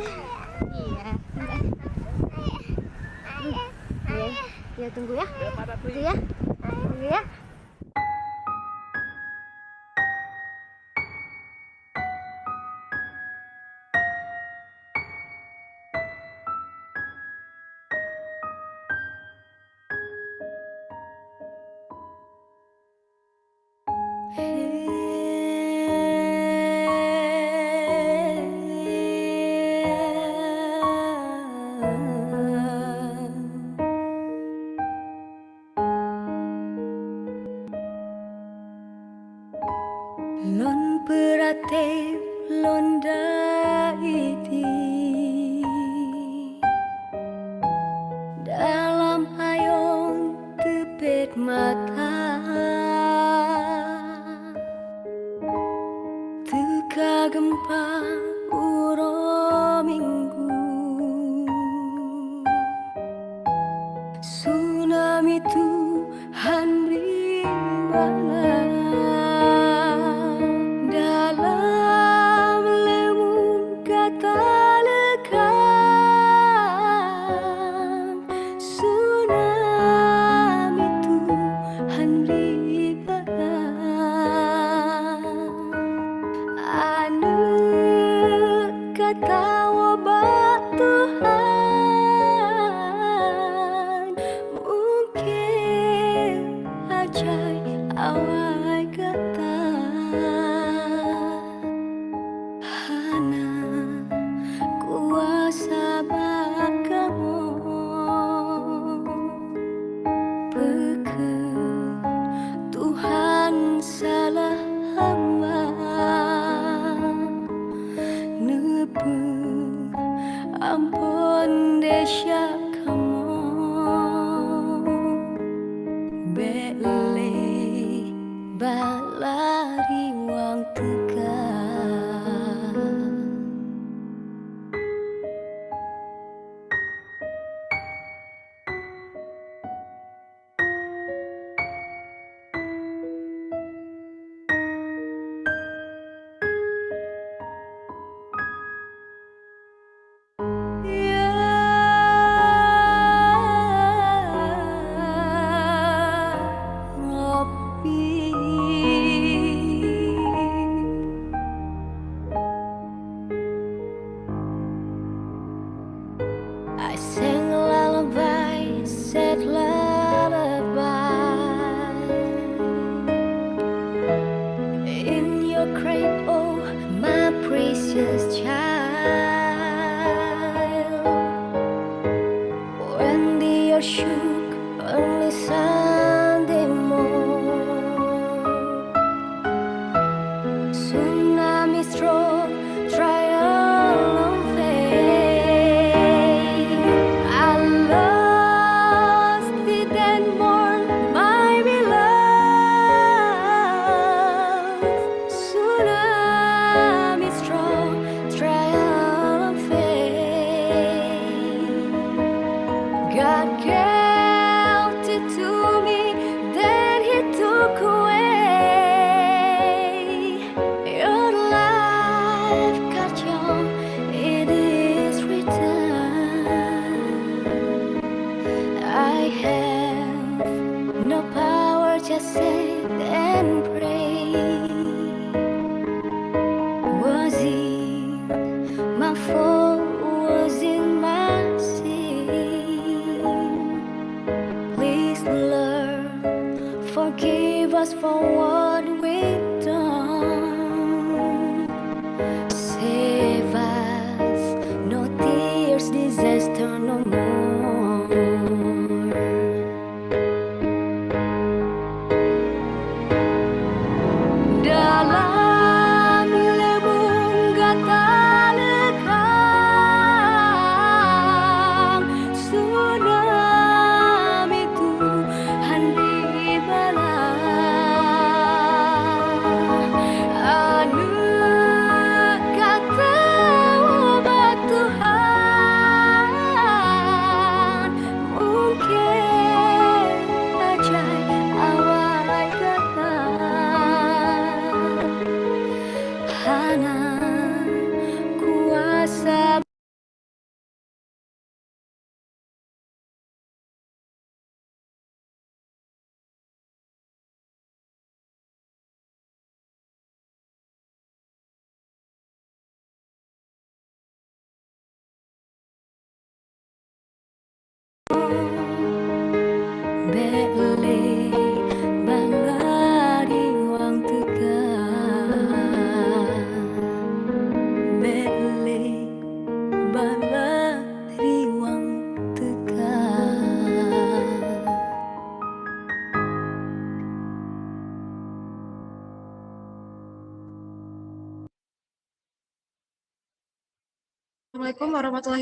Iya. Iya, ya tunggu ya. Tunggu ya. Tunggu ya. Lon perate londa iti dalam hayong tepet mata teka gempa uro minggu tsunami Tuhan beri mana dalam lembung kata lekan tsunami Tuhan beri mana anu kata wabak Tuhan mungkin aja awal kata hana kuasa bakamu peke Tuhan salah hamba nepe ampun desya kamu bele balari wang tekan I sang a lullaby, sad lullaby in your cradle, my precious child. When the earth shook only Sunday morn, tsunami struck triumphant.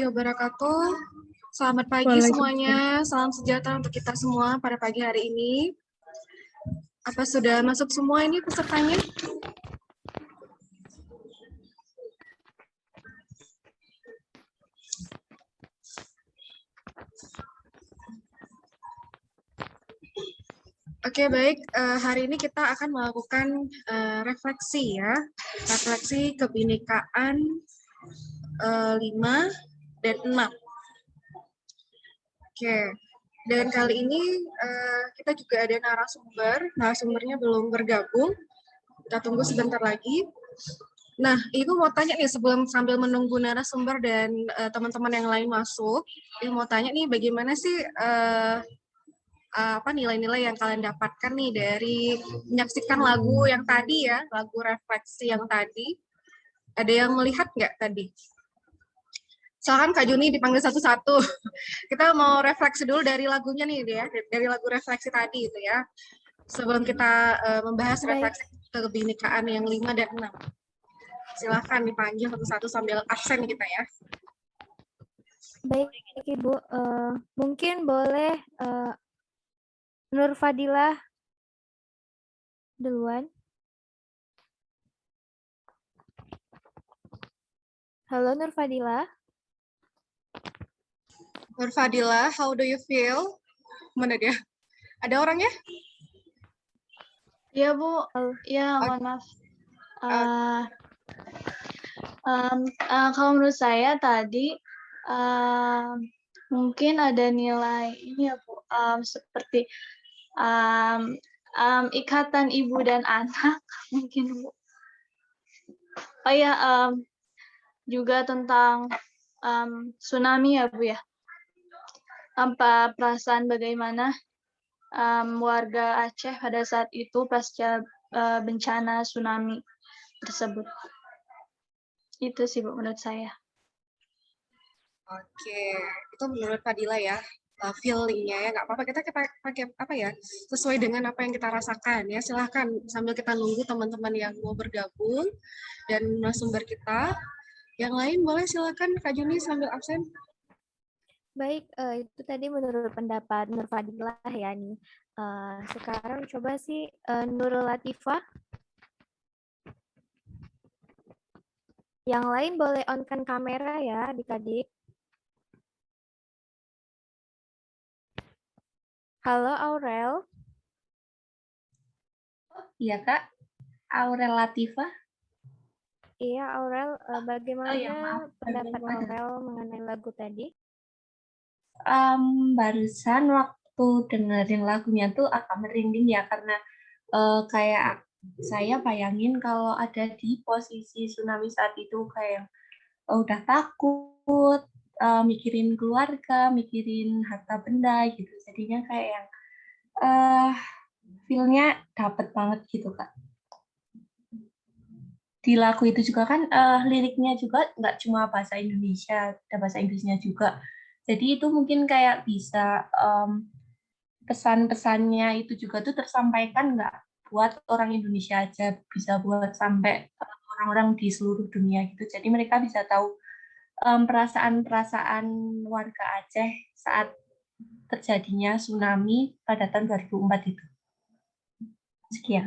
warahmatullahi wabarakatuh. Selamat pagi semuanya. Salam sejahtera untuk kita semua pada pagi hari ini. Apa sudah masuk semua ini pesertanya? Oke, baik. Hari ini kita akan melakukan refleksi ya. Refleksi kebinekaan 5 dan 6. Oke. Dan kali ini kita juga ada narasumber. Narasumbernya belum bergabung. Kita tunggu sebentar lagi. Nah, Ibu mau tanya nih sebelum sambil menunggu narasumber dan teman-teman yang lain masuk. Ibu mau tanya nih bagaimana sih apa nilai-nilai yang kalian dapatkan nih dari menyaksikan lagu yang tadi ya, lagu refleksi yang tadi. Ada yang melihat nggak tadi? Silakan Kak Juni dipanggil satu-satu. Kita mau refleksi dulu dari lagunya nih ya, dari lagu refleksi tadi itu ya. Sebelum kita membahas refleksi kebinekaan yang 5 dan 6. Silahkan dipanggil satu-satu sambil absen kita ya. Baik, Ibu. Mungkin boleh Nur Fadilah duluan. Halo Nur Fadilah. Nur Fadilah, how do you feel? Mana dia? Ada orangnya? Iya Bu, ya mohon maaf. Kalau menurut saya tadi mungkin ada nilai ini ya Bu, seperti ikatan ibu dan anak mungkin Bu. Oh ya, juga tentang tsunami ya Bu ya. Tanpa perasaan bagaimana warga Aceh pada saat itu pasca bencana tsunami tersebut. Itu sih Bu menurut saya. Oke, itu menurut Fadila ya, feeling-nya ya, nggak apa-apa, kita pakai apa ya, sesuai dengan apa yang kita rasakan ya. Silahkan sambil kita nunggu teman-teman yang mau bergabung dan narasumber kita. Yang lain boleh silakan Kak Juni sambil absen. Baik, itu tadi menurut pendapat Nur Fadilah ya nih. Sekarang coba sih Nur Latifah. Yang lain boleh on-kan kamera ya adik-adik. Halo Aurel. Iya Kak, Aurel Latifah. Iya Aurel, bagaimana maaf. pendapat Aurel mengenai lagu tadi? Barusan waktu dengerin lagunya tuh agak merinding ya karena kayak saya bayangin kalau ada di posisi tsunami saat itu kayak udah takut, mikirin keluarga, mikirin harta benda gitu. Jadinya kayak yang feel-nya dapet banget gitu Kak. Di lagu itu juga kan liriknya juga nggak cuma bahasa Indonesia, ada bahasa Inggrisnya juga. Jadi itu mungkin kayak bisa pesan-pesannya itu juga tuh tersampaikan nggak buat orang Indonesia aja, bisa buat sampai orang-orang di seluruh dunia gitu. Jadi mereka bisa tahu perasaan-perasaan warga Aceh saat terjadinya tsunami pada tahun 2004 itu. Sekian.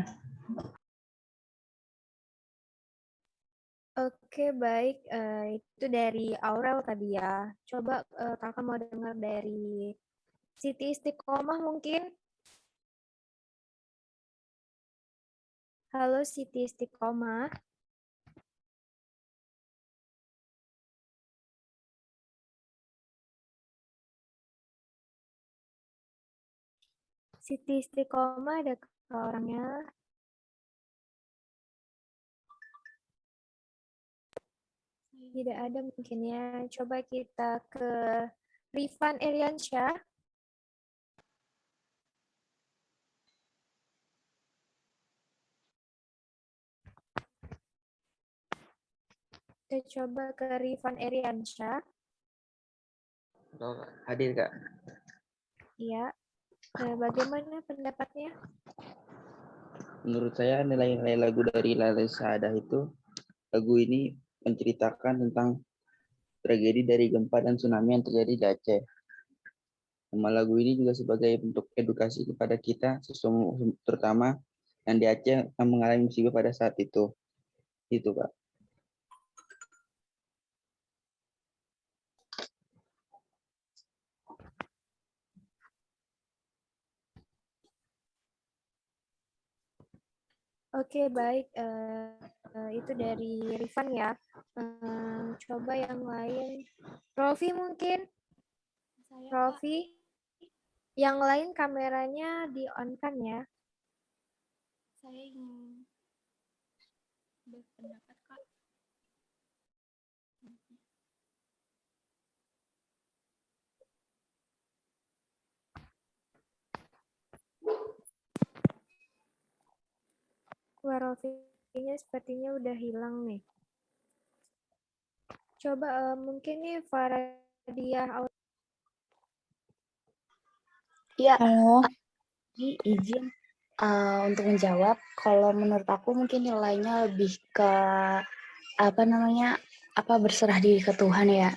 Oke, baik. Itu dari Aurel tadi ya. Coba kakak mau dengar dari Siti Istiqomah mungkin. Halo Siti Istiqomah. Siti Istiqomah ada orangnya. Tidak ada mungkin ya. Coba kita ke Rifan Eriansyah. Kita coba ke Rifan Eriansyah. Hadir Kak. Iya. Bagaimana pendapatnya? Menurut saya nilai-nilai lagu dari Lale Saadah itu, lagu ini menceritakan tentang tragedi dari gempa dan tsunami yang terjadi di Aceh. Nama lagu ini juga sebagai bentuk edukasi kepada kita, terutama yang di Aceh yang mengalami musibah pada saat itu. Itu, Kak. Oke, baik. Itu dari Rifan ya. Coba yang lain. Rofi mungkin. Saya, Kak, Rofi. Yang lain kameranya di-on-kan ya. saya ingin berpendapat, Kak. Wah, Rofi-nya sepertinya udah hilang nih. Coba mungkin nih Faradiah. Iya, Halo, izin untuk menjawab. Kalau menurut aku mungkin nilainya lebih ke berserah diri ke Tuhan ya.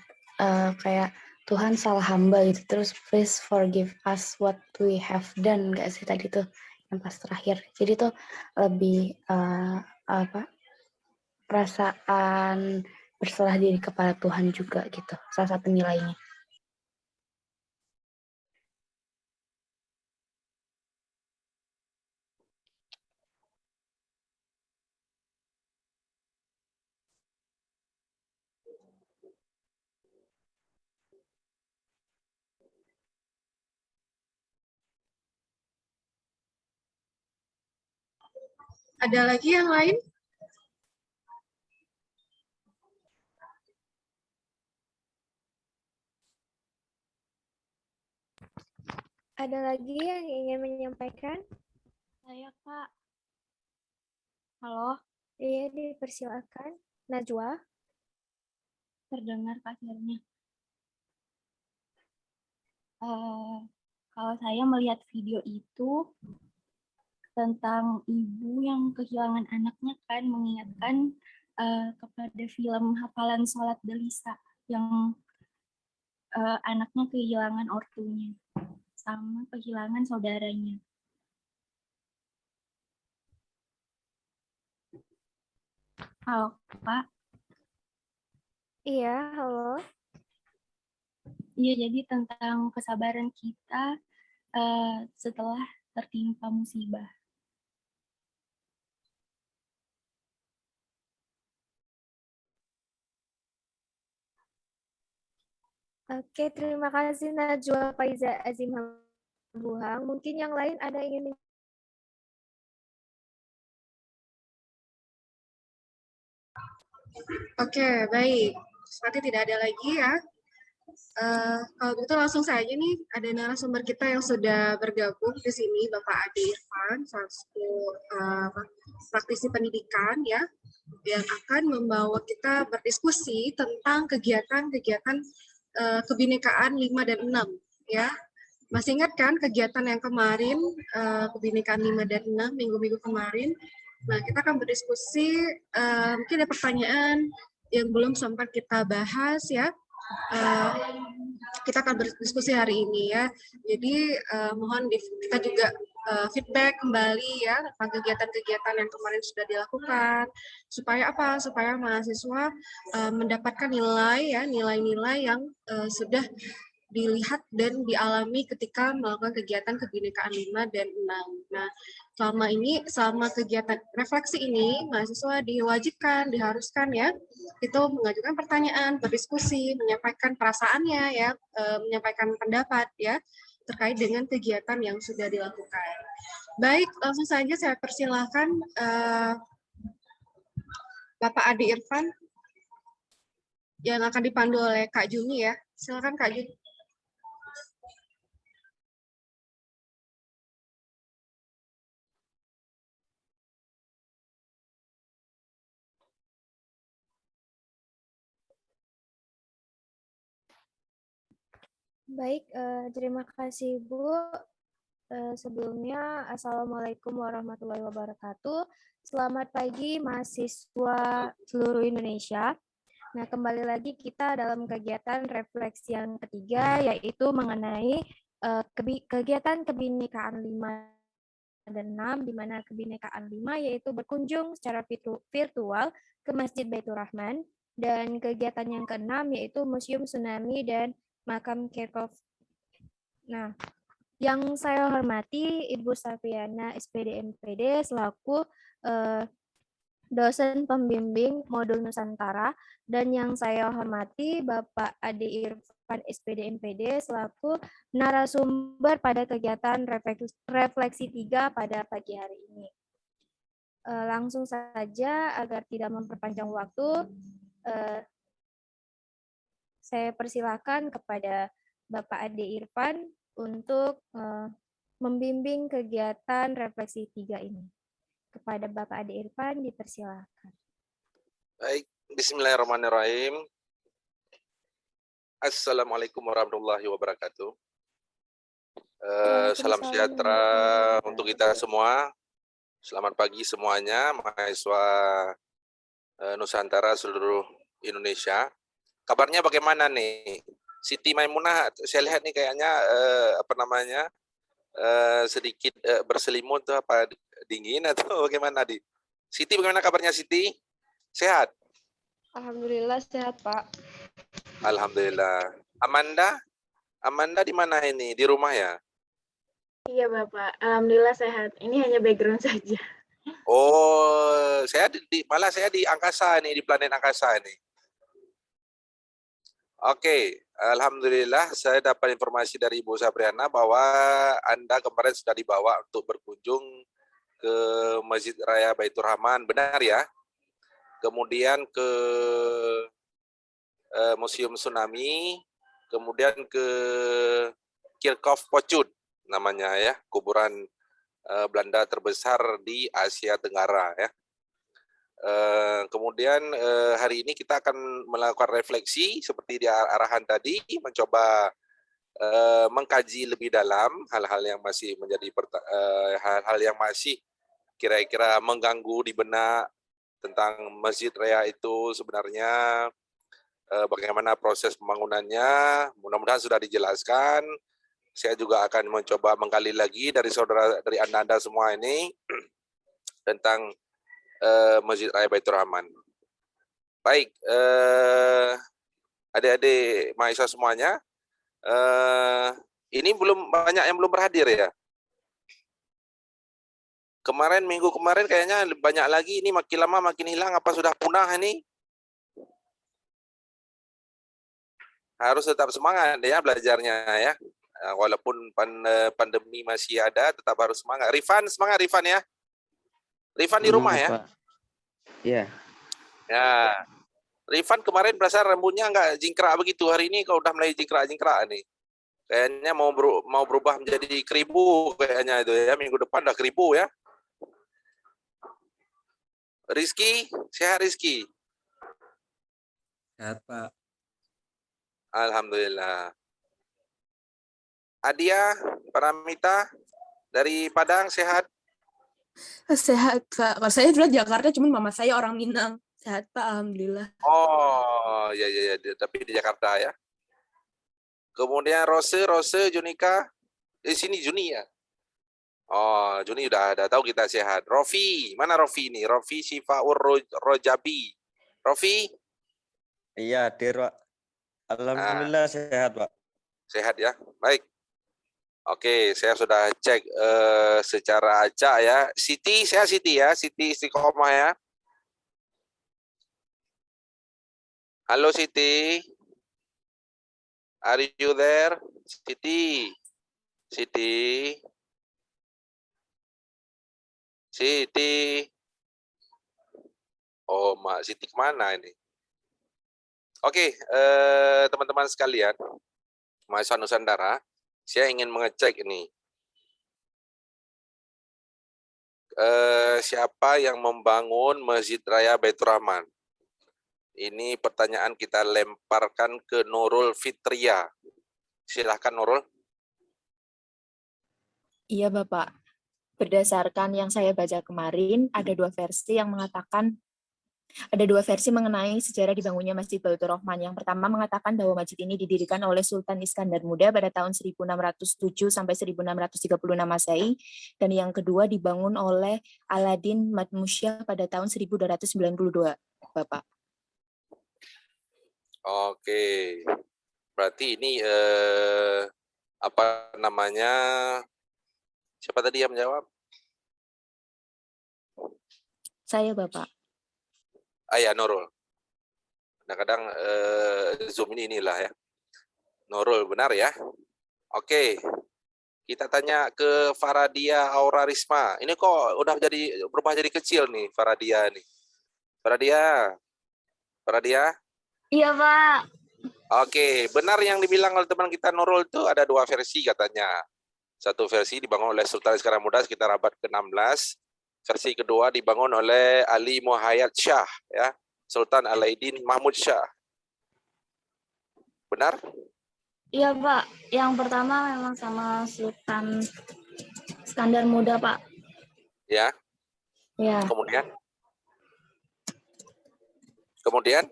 Kayak Tuhan salah hamba gitu. Terus please forgive us what we have done, nggak sih tadi tuh yang pas terakhir. Jadi tuh lebih perasaan berserah diri kepada Tuhan juga gitu. Salah satu nilainya. Ada lagi yang lain? Ada lagi yang ingin menyampaikan? Saya, Kak. Halo, Iya, dipersilakan. Najwa. terdengar Kak suaranya. Kalau saya melihat video itu tentang ibu yang kehilangan anaknya kan mengingatkan kepada film Hafalan Sholat Delisa yang anaknya kehilangan ortunya sama kehilangan saudaranya. Halo, Pak. Iya, halo. Iya, jadi tentang kesabaran kita setelah tertimpa musibah. Oke, terima kasih Najwa Faiza Azim Buhang. Mungkin yang lain ada ingin Oke, baik. Seperti tidak ada lagi ya. Kalau begitu langsung saja nih, ada narasumber kita yang sudah bergabung di sini, Bapak Ade Irfan, satu praktisi pendidikan ya, yang akan membawa kita berdiskusi tentang kegiatan-kegiatan kebinekaan 5 dan 6 ya. Masih ingat kan kegiatan yang kemarin, kebinekaan 5 dan 6, minggu-minggu kemarin? Nah, kita akan berdiskusi, mungkin ada pertanyaan yang belum sempat kita bahas ya. Kita akan berdiskusi hari ini ya. Jadi mohon kita juga feedback kembali ya tentang kegiatan-kegiatan yang kemarin sudah dilakukan. Supaya apa? Supaya mahasiswa mendapatkan nilai ya, nilai-nilai yang sudah dilihat dan dialami ketika melakukan kegiatan kebinekaan 5 dan 6. Nah, selama kegiatan refleksi ini, mahasiswa diwajibkan, diharuskan ya, itu mengajukan pertanyaan, berdiskusi, menyampaikan perasaannya ya, menyampaikan pendapat ya, terkait dengan kegiatan yang sudah dilakukan. Baik, langsung saja saya persilahkan Bapak Ade Irfan yang akan dipandu oleh Kak Juni ya. Silakan Kak Juni. baik. Terima kasih Bu. Sebelumnya, Assalamualaikum warahmatullahi wabarakatuh. Selamat pagi mahasiswa seluruh Indonesia. Nah, kembali lagi kita dalam kegiatan refleksi yang ketiga, yaitu mengenai kegiatan kebinekaan 5 dan 6, di mana kebinekaan 5 yaitu berkunjung secara virtual ke Masjid Baitur Rahman, dan kegiatan yang keenam yaitu Museum Tsunami dan Makam Kirkov. Nah, yang saya hormati Ibu Safiana SPD MPD selaku dosen pembimbing modul Nusantara, dan yang saya hormati Bapak Ade Irfan SPD MPD selaku narasumber pada kegiatan refleksi 3 pada pagi hari ini. Langsung saja agar tidak memperpanjang waktu, saya persilakan kepada Bapak Ade Irfan untuk membimbing kegiatan refleksi 3 ini. Kepada Bapak Ade Irfan dipersilakan. Baik, bismillahirrahmanirrahim. Assalamualaikum warahmatullahi wabarakatuh. Salam sejahtera untuk kita semua. Selamat pagi semuanya, mahasiswa Nusantara seluruh Indonesia. Kabarnya bagaimana nih? Siti Maimunah, saya lihat nih kayaknya sedikit berselimut tuh, apa dingin atau bagaimana di? Siti, bagaimana kabarnya Siti? Sehat? Alhamdulillah sehat, Pak. Alhamdulillah. Amanda di mana ini? Di rumah ya? Iya, Bapak. Alhamdulillah sehat. Ini hanya background saja. Oh, malah saya di angkasa nih, di planet angkasa ini. Oke, alhamdulillah saya dapat informasi dari Ibu Sabriana bahwa Anda kemarin sudah dibawa untuk berkunjung ke Masjid Raya Baitur Rahman, benar ya? Kemudian ke Museum Tsunami, kemudian ke Kirkov Pocud namanya ya, kuburan Belanda terbesar di Asia Tenggara ya. Kemudian hari ini kita akan melakukan refleksi seperti di arahan tadi, mencoba mengkaji lebih dalam hal-hal yang masih menjadi hal-hal yang masih kira-kira mengganggu di benak tentang Masjid Raya itu sebenarnya bagaimana proses pembangunannya. Mudah-mudahan sudah dijelaskan. Saya juga akan mencoba menggali lagi dari Anda semua ini tentang Masjid Raya Baitur Rahman. Baik, adik-adik mahasiswa semuanya, ini banyak yang belum berhadir ya. Minggu kemarin kayaknya banyak lagi, ini makin lama makin hilang, apa sudah punah ini? Harus tetap semangat ya belajarnya ya. Walaupun pandemi masih ada, tetap harus semangat. Rifan, semangat Rifan ya. Rifan di rumah ya? Iya. Ya. Rifan kemarin perasaan rambutnya nggak jingkrak begitu. Hari ini kalau udah mulai jingkrak nih. Kayaknya mau berubah menjadi keribu kayaknya itu ya. Minggu depan udah keribu ya. Rizky, sehat Rizky? Sehat, Pak. Alhamdulillah. Adia, Paramita dari Padang sehat? Sehat, Pak. Kalau saya dulu Jakarta, cuman mama saya orang Minang. Sehat, Pak. Alhamdulillah. Oh, ya, tapi di Jakarta ya. Kemudian Rose, Junika. Di sini Juni ya. Oh, Juni udah tahu kita sehat. Rofi, mana Rofi ini? Rofi Sifaur Rojabi. Rofi? Iya, Pak. Alhamdulillah sehat, Pak. Sehat ya. Baik. Oke, saya sudah cek secara acak ya. Siti, saya Siti ya. Siti Istiqomah ya. Halo Siti. Are you there? Siti. Oh, Mak Siti kemana ini? Oke, teman-teman sekalian, mahasiswa Nusantara, saya ingin mengecek ini. Siapa yang membangun Masjid Raya Baitur Rahman? Ini pertanyaan kita lemparkan ke Nurul Fitria. Silahkan Nurul. Iya Bapak, berdasarkan yang saya baca kemarin, ada dua versi yang mengatakan Ada dua versi mengenai sejarah dibangunnya Masjid Baitur Rahman. Yang pertama mengatakan bahwa masjid ini didirikan oleh Sultan Iskandar Muda pada tahun 1607 sampai 1636 Masehi, dan yang kedua dibangun oleh Aladin Mahmudsyah pada tahun 1292, Bapak. Oke, berarti ini apa namanya? Siapa tadi yang menjawab? Saya, Bapak. Ya, Nurul. Kadang-kadang Zoom inilah ya. Nurul, benar ya? Oke. Kita tanya ke Faradia Aura Risma. Ini kok udah berubah jadi kecil nih Faradia nih. Faradia? Iya, Pak. Oke, benar yang dibilang oleh teman kita Nurul itu ada dua versi katanya. Satu versi dibangun oleh Sultan Iskandar Muda sekitar abad ke-16. Versi kedua dibangun oleh Ali Muhayyad Shah, ya, Sultan Alaidin Mahmud Shah. Benar? Iya, Pak. Yang pertama memang sama Sultan Iskandar Muda, Pak. Ya. Ya. Kemudian?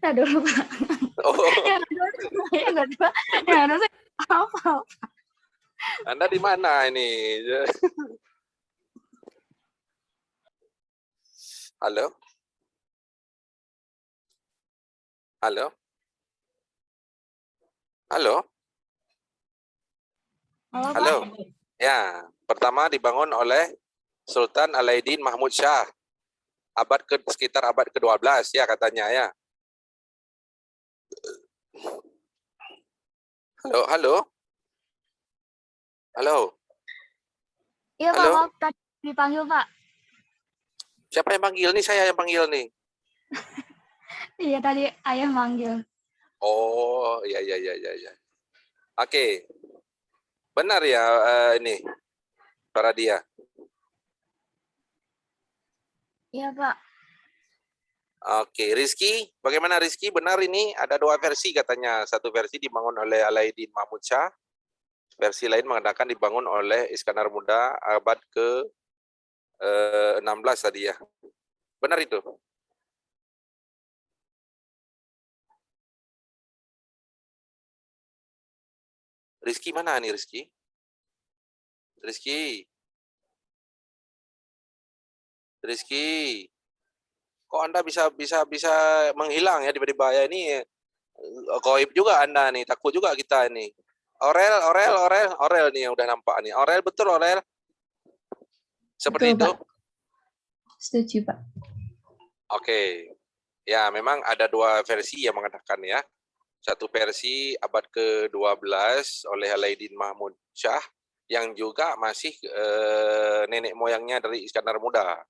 Aduh, Pak. Oh. Apa? Anda di mana ini? Halo? Halo? Halo? Halo? Ya, pertama dibangun oleh Sultan Alaidin Mahmud Shah. Sekitar abad ke-12 ya katanya ya. Halo? Iya, Pak. Maaf, tadi dipanggil, Pak. Siapa yang panggil nih? Saya yang panggil nih. Iya, tadi ayah manggil. Oh, iya. Oke. Benar ya ini, Faradia? Iya, Pak. Oke, Rizky, bagaimana Rizky? Benar ini ada dua versi katanya. Satu versi dibangun oleh Alaidin Mahmud Shah, versi lain mengatakan dibangun oleh Iskandar Muda abad ke-16 tadi ya. Benar itu? Rizky mana nih Rizky? Rizky. Kok Anda bisa menghilang ya tiba-tiba ya, ini goib juga Anda nih, takut juga kita nih. Aurel nih yang udah nampak nih. Aurel, betul Aurel? Seperti Betul, itu? Pak. Setuju, Pak. Oke. Ya, memang ada dua versi yang mengatakan ya. Satu versi abad ke-12 oleh Alaidin Mahmud Shah yang juga masih nenek moyangnya dari Iskandar Muda.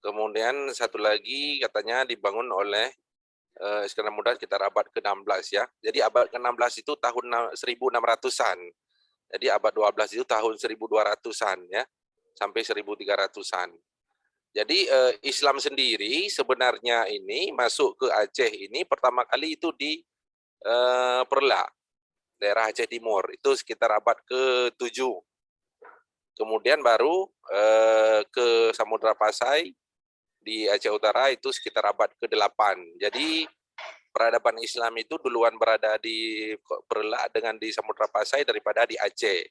Kemudian satu lagi katanya dibangun oleh Iskandar Muda sekitar abad ke-16 ya. Jadi abad ke-16 itu tahun 1600-an. Jadi abad 12 itu tahun 1200-an ya. Sampai 1300-an. Jadi Islam sendiri sebenarnya ini masuk ke Aceh ini pertama kali itu di Perla, daerah Aceh Timur. Itu sekitar abad ke-7. Kemudian baru ke Samudra Pasai di Aceh Utara itu sekitar abad ke-8. Jadi peradaban Islam itu duluan berada di Perla dengan di Samudra Pasai daripada di Aceh.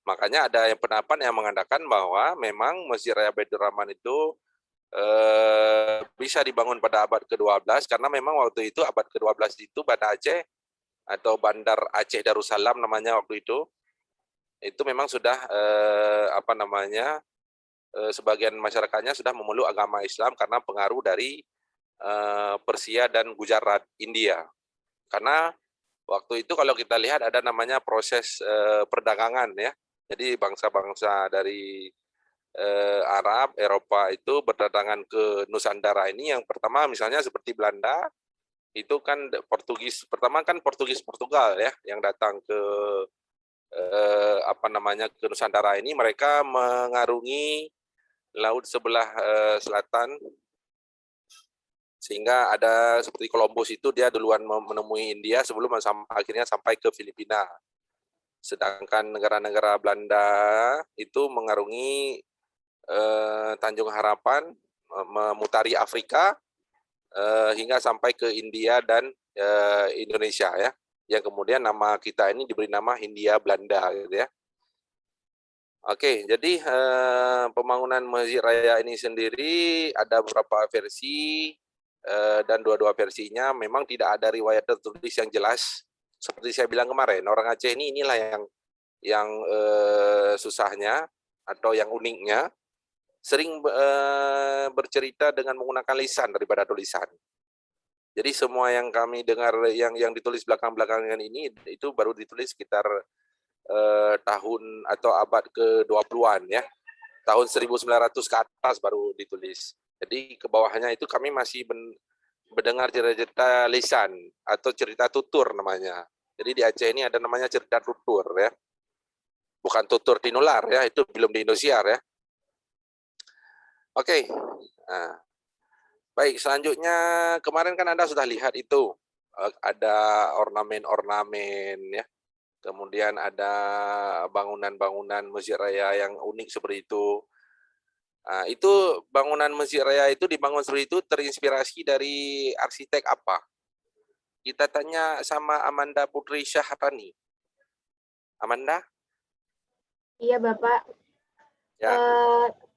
Makanya ada yang pendapat yang mengatakan bahwa memang Masjid Raya Baitur Rahman itu bisa dibangun pada abad ke-12 karena memang waktu itu abad ke-12 itu Banda Aceh atau Bandar Aceh Darussalam namanya waktu itu memang sudah sebagian masyarakatnya sudah memeluk agama Islam karena pengaruh dari Persia dan Gujarat, India. Karena waktu itu kalau kita lihat ada namanya proses perdagangan ya. Jadi bangsa-bangsa dari Arab, Eropa itu berdatangan ke Nusantara ini. Yang pertama misalnya seperti Belanda, itu kan Portugis Portugal ya yang datang ke ke Nusantara ini. Mereka mengarungi laut sebelah selatan sehingga ada seperti Columbus itu dia duluan menemui India sebelum akhirnya sampai ke Filipina. Sedangkan negara-negara Belanda itu mengarungi Tanjung Harapan, memutari Afrika hingga sampai ke India dan Indonesia ya. Yang kemudian nama kita ini diberi nama Hindia Belanda gitu ya. Oke, jadi pembangunan Masjid Raya ini sendiri ada beberapa versi dan dua-dua versinya memang tidak ada riwayat tertulis yang jelas. Seperti saya bilang kemarin, orang Aceh ini inilah yang susahnya atau yang uniknya sering bercerita dengan menggunakan lisan daripada tulisan. Jadi semua yang kami dengar yang ditulis belakang-belakangan ini itu baru ditulis sekitar tahun atau abad ke-20-an ya. Tahun 1900 ke atas baru ditulis. Jadi ke bawahnya itu kami masih mendengar cerita lisan atau cerita tutur namanya. Jadi di Aceh ini ada namanya cerita tutur ya. Bukan tutur tinular ya, itu belum di Indosiar ya. Oke. Nah, baik, selanjutnya kemarin kan Anda sudah lihat itu ada ornamen-ornamen ya. Kemudian ada bangunan-bangunan Masjid Raya yang unik seperti itu. Nah, itu bangunan Masjid Raya itu dibangun seperti itu terinspirasi dari arsitek apa? Kita tanya sama Amanda Putri Syahrani. Amanda? Iya, Bapak. Ya.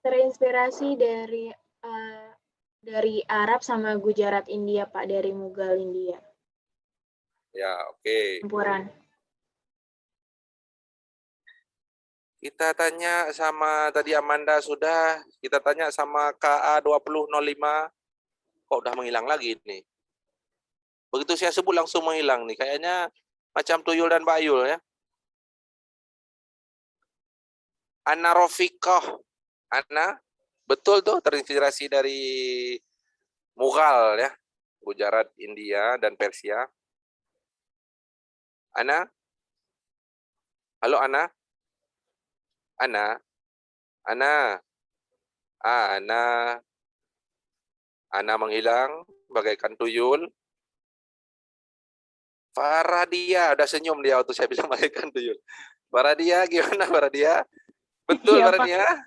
Terinspirasi dari Arab sama Gujarat India, Pak, dari Mughal India. Ya, oke. Campuran. Kita tanya sama tadi Amanda sudah, kita tanya sama KA2005, kok udah menghilang lagi nih. Begitu saya sebut langsung menghilang nih, kayaknya macam tuyul dan bayul ya. Ana Rofiqah, Ana, betul tuh terinspirasi dari Mughal ya, Gujarat, India, dan Persia. Ana? Halo Ana? Ana? Ana? Ana menghilang bagaikan tuyul. Faradia, udah senyum dia waktu saya bilang bagaikan tuyul. Faradia, gimana Faradia? Betul Faradia?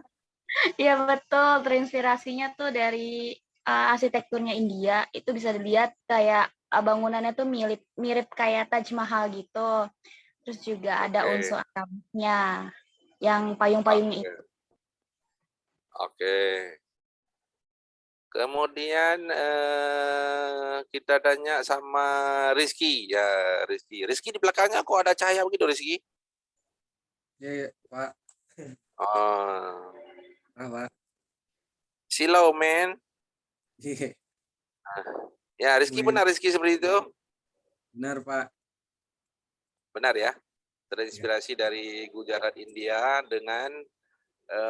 Iya betul, terinspirasinya tuh dari arsitekturnya India. Itu bisa dilihat kayak bangunannya tuh mirip kayak Taj Mahal gitu. Terus juga ada unsur Arabnya yang payung-payungnya itu. Oke. Kemudian kita tanya sama Rizky. Ya, Rizky. Rizky di belakangnya kok ada cahaya begitu, Rizky? Iya, Pak. Oh. Pak. Silau, men. Iya. Ya, Rizky benar Rizky seperti itu? Benar, Pak. Benar ya? Terinspirasi dari Gujarat India dengan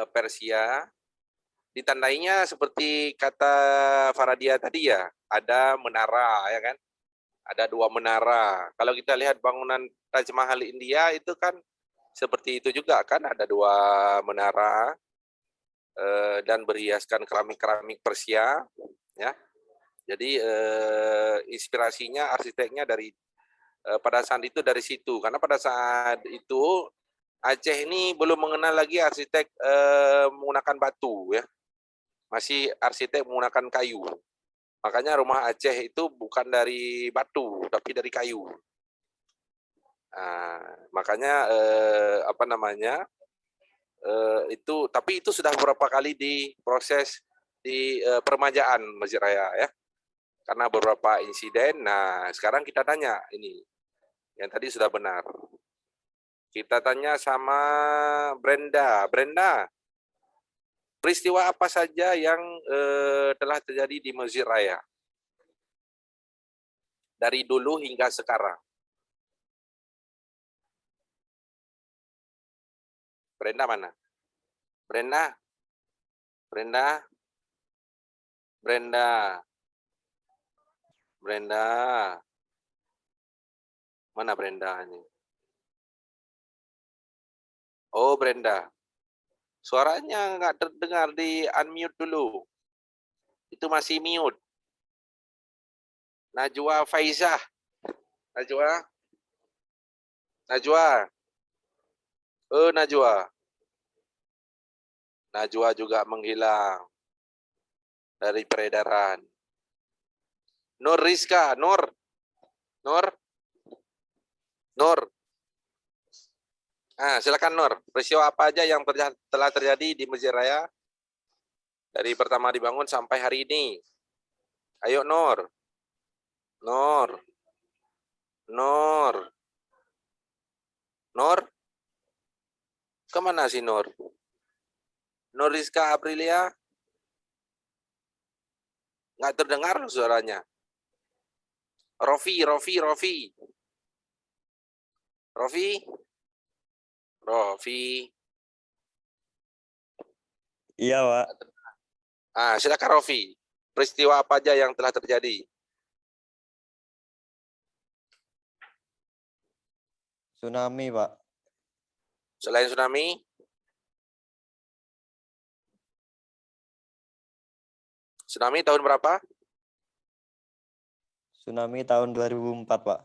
Persia. Ditandainya seperti kata Faradia tadi ya, ada menara ya kan? Ada 2 menara. Kalau kita lihat bangunan Taj Mahal India itu kan seperti itu juga kan, ada 2 menara dan berhiaskan keramik-keramik Persia ya. Jadi inspirasinya arsiteknya dari pada saat itu dari situ, karena pada saat itu Aceh ini belum mengenal lagi arsitek menggunakan batu ya, masih arsitek menggunakan kayu. Makanya rumah Aceh itu bukan dari batu tapi dari kayu. Nah, makanya apa namanya itu, tapi itu sudah beberapa kali diproses di permajaan Masjid Raya ya, karena beberapa insiden. Nah sekarang kita tanya ini yang tadi sudah benar. Kita tanya sama Brenda. Brenda, peristiwa apa saja yang telah terjadi di Masjid Raya dari dulu hingga sekarang? Brenda mana? Brenda? Brenda? Brenda? Brenda? Mana Brenda ini? Oh, Brenda. Suaranya nggak terdengar, di unmute dulu. Itu masih mute. Najwa Faizah. Najwa? Najwa? Oh, Najwa. Najwa juga menghilang dari peredaran. Nur Rizka, Nur. Silakan Nur. Peristiwa apa aja yang telah terjadi di Masjid Raya dari pertama dibangun sampai hari ini? Ayo Nur. Kemana sih Nur? Nur Rizka Aprilia? Nggak terdengar suaranya. Rofi. Iya, Pak. Silakan Rofi. Peristiwa apa aja yang telah terjadi? Tsunami, Pak. Selain tsunami? Tsunami tahun berapa? Tsunami tahun 2004, Pak.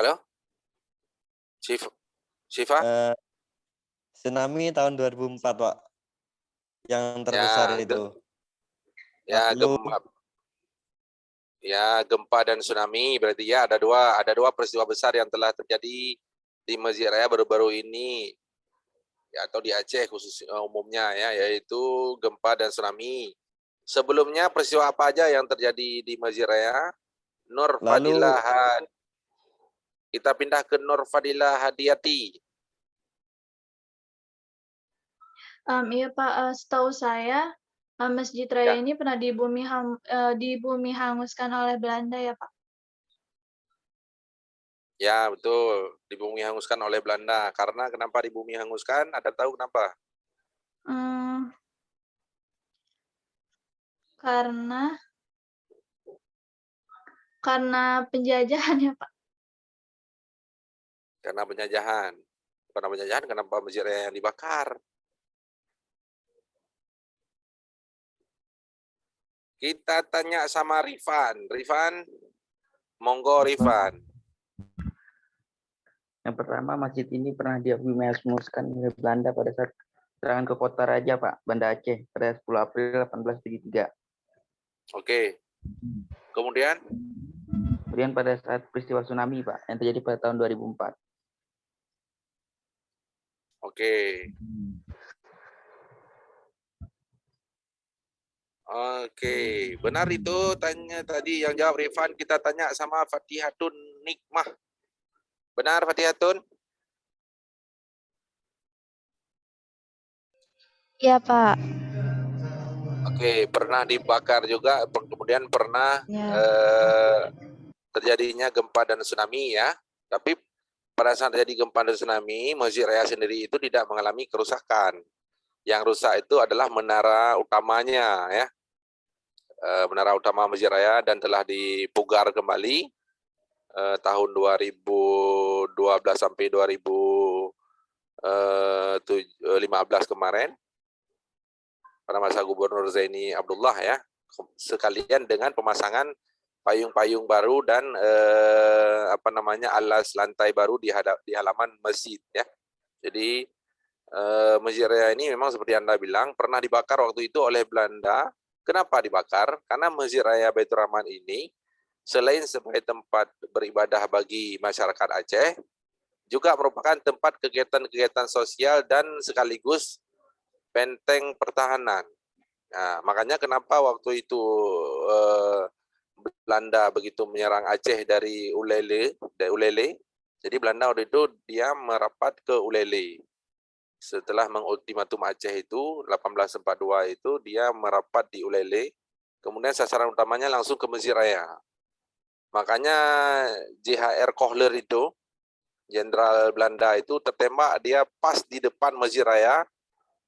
Halo? Siva? Tsunami tahun 2004, Pak. Yang terbesar itu. Ya, gempa dan tsunami berarti ya ada dua peristiwa besar yang telah terjadi di Masjid Raya baru-baru ini ya, atau di Aceh khusus umumnya ya, yaitu gempa dan tsunami. Sebelumnya peristiwa apa aja yang terjadi di Masjid Raya? Nur Fadilah. Kita pindah ke Nur Fadilah Hadiati. Iya Pak, setahu saya Masjid Raya ini pernah dibumi hanguskan oleh Belanda ya Pak? Ya betul, dibumi hanguskan oleh Belanda. Karena kenapa dibumi hanguskan? Ada tahu kenapa? Karena penjajahan ya Pak? Karena penjajahan. Karena penjajahan, kenapa Masjid Raya yang dibakar? Kita tanya sama Rifan. Monggo Rifan. Yang pertama, masjid ini pernah dibumi hanguskan oleh Belanda pada saat serangan ke kota Raja, Pak, Banda Aceh, pada 10 April 1873. Oke. Kemudian pada saat peristiwa tsunami, Pak, yang terjadi pada tahun 2004. Oke. Benar itu tanya tadi yang jawab Rifan. Kita tanya sama Fatihatun Nikmah. Benar Fatihatun? Iya Pak. Oke, pernah dibakar juga, kemudian pernah terjadinya gempa dan tsunami ya. Tapi pada saat terjadi gempa dan tsunami, Masjid Raya sendiri itu tidak mengalami kerusakan. Yang rusak itu adalah menara utamanya ya. Menara utama Masjid Raya dan telah dipugar kembali tahun 2012 sampai 2015 kemarin pada masa Gubernur Zaini Abdullah ya, sekalian dengan pemasangan payung-payung baru dan alas lantai baru di halaman masjid ya. Jadi Masjid Raya ini memang seperti Anda bilang pernah dibakar waktu itu oleh Belanda. Kenapa dibakar? Karena Masjid Raya Baitur Rahman ini selain sebagai tempat beribadah bagi masyarakat Aceh, juga merupakan tempat kegiatan-kegiatan sosial dan sekaligus benteng pertahanan. Nah, makanya kenapa waktu itu Belanda begitu menyerang Aceh dari Ulele, jadi Belanda waktu itu dia merapat ke Ulele. Setelah mengultimatum Aceh itu 1842 itu dia merapat di Ulele, kemudian sasaran utamanya langsung ke Masjid Raya. Makanya JHR Kohler itu, Jenderal Belanda itu tertembak dia pas di depan Masjid Raya.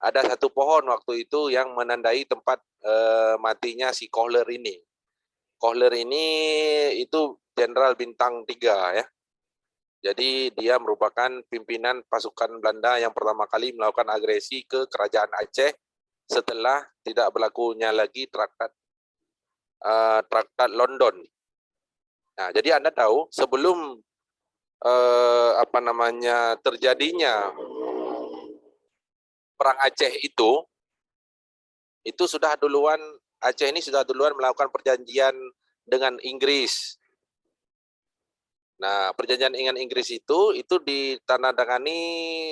Ada satu pohon waktu itu yang menandai tempat matinya si Kohler ini. Kohler ini itu Jenderal Bintang 3 ya. Jadi dia merupakan pimpinan pasukan Belanda yang pertama kali melakukan agresi ke Kerajaan Aceh setelah tidak berlakunya lagi Traktat London. Nah, jadi Anda tahu sebelum terjadinya perang Aceh itu sudah duluan, Aceh ini sudah duluan melakukan perjanjian dengan Inggris. Nah, perjanjian dengan Inggris itu ditandatangani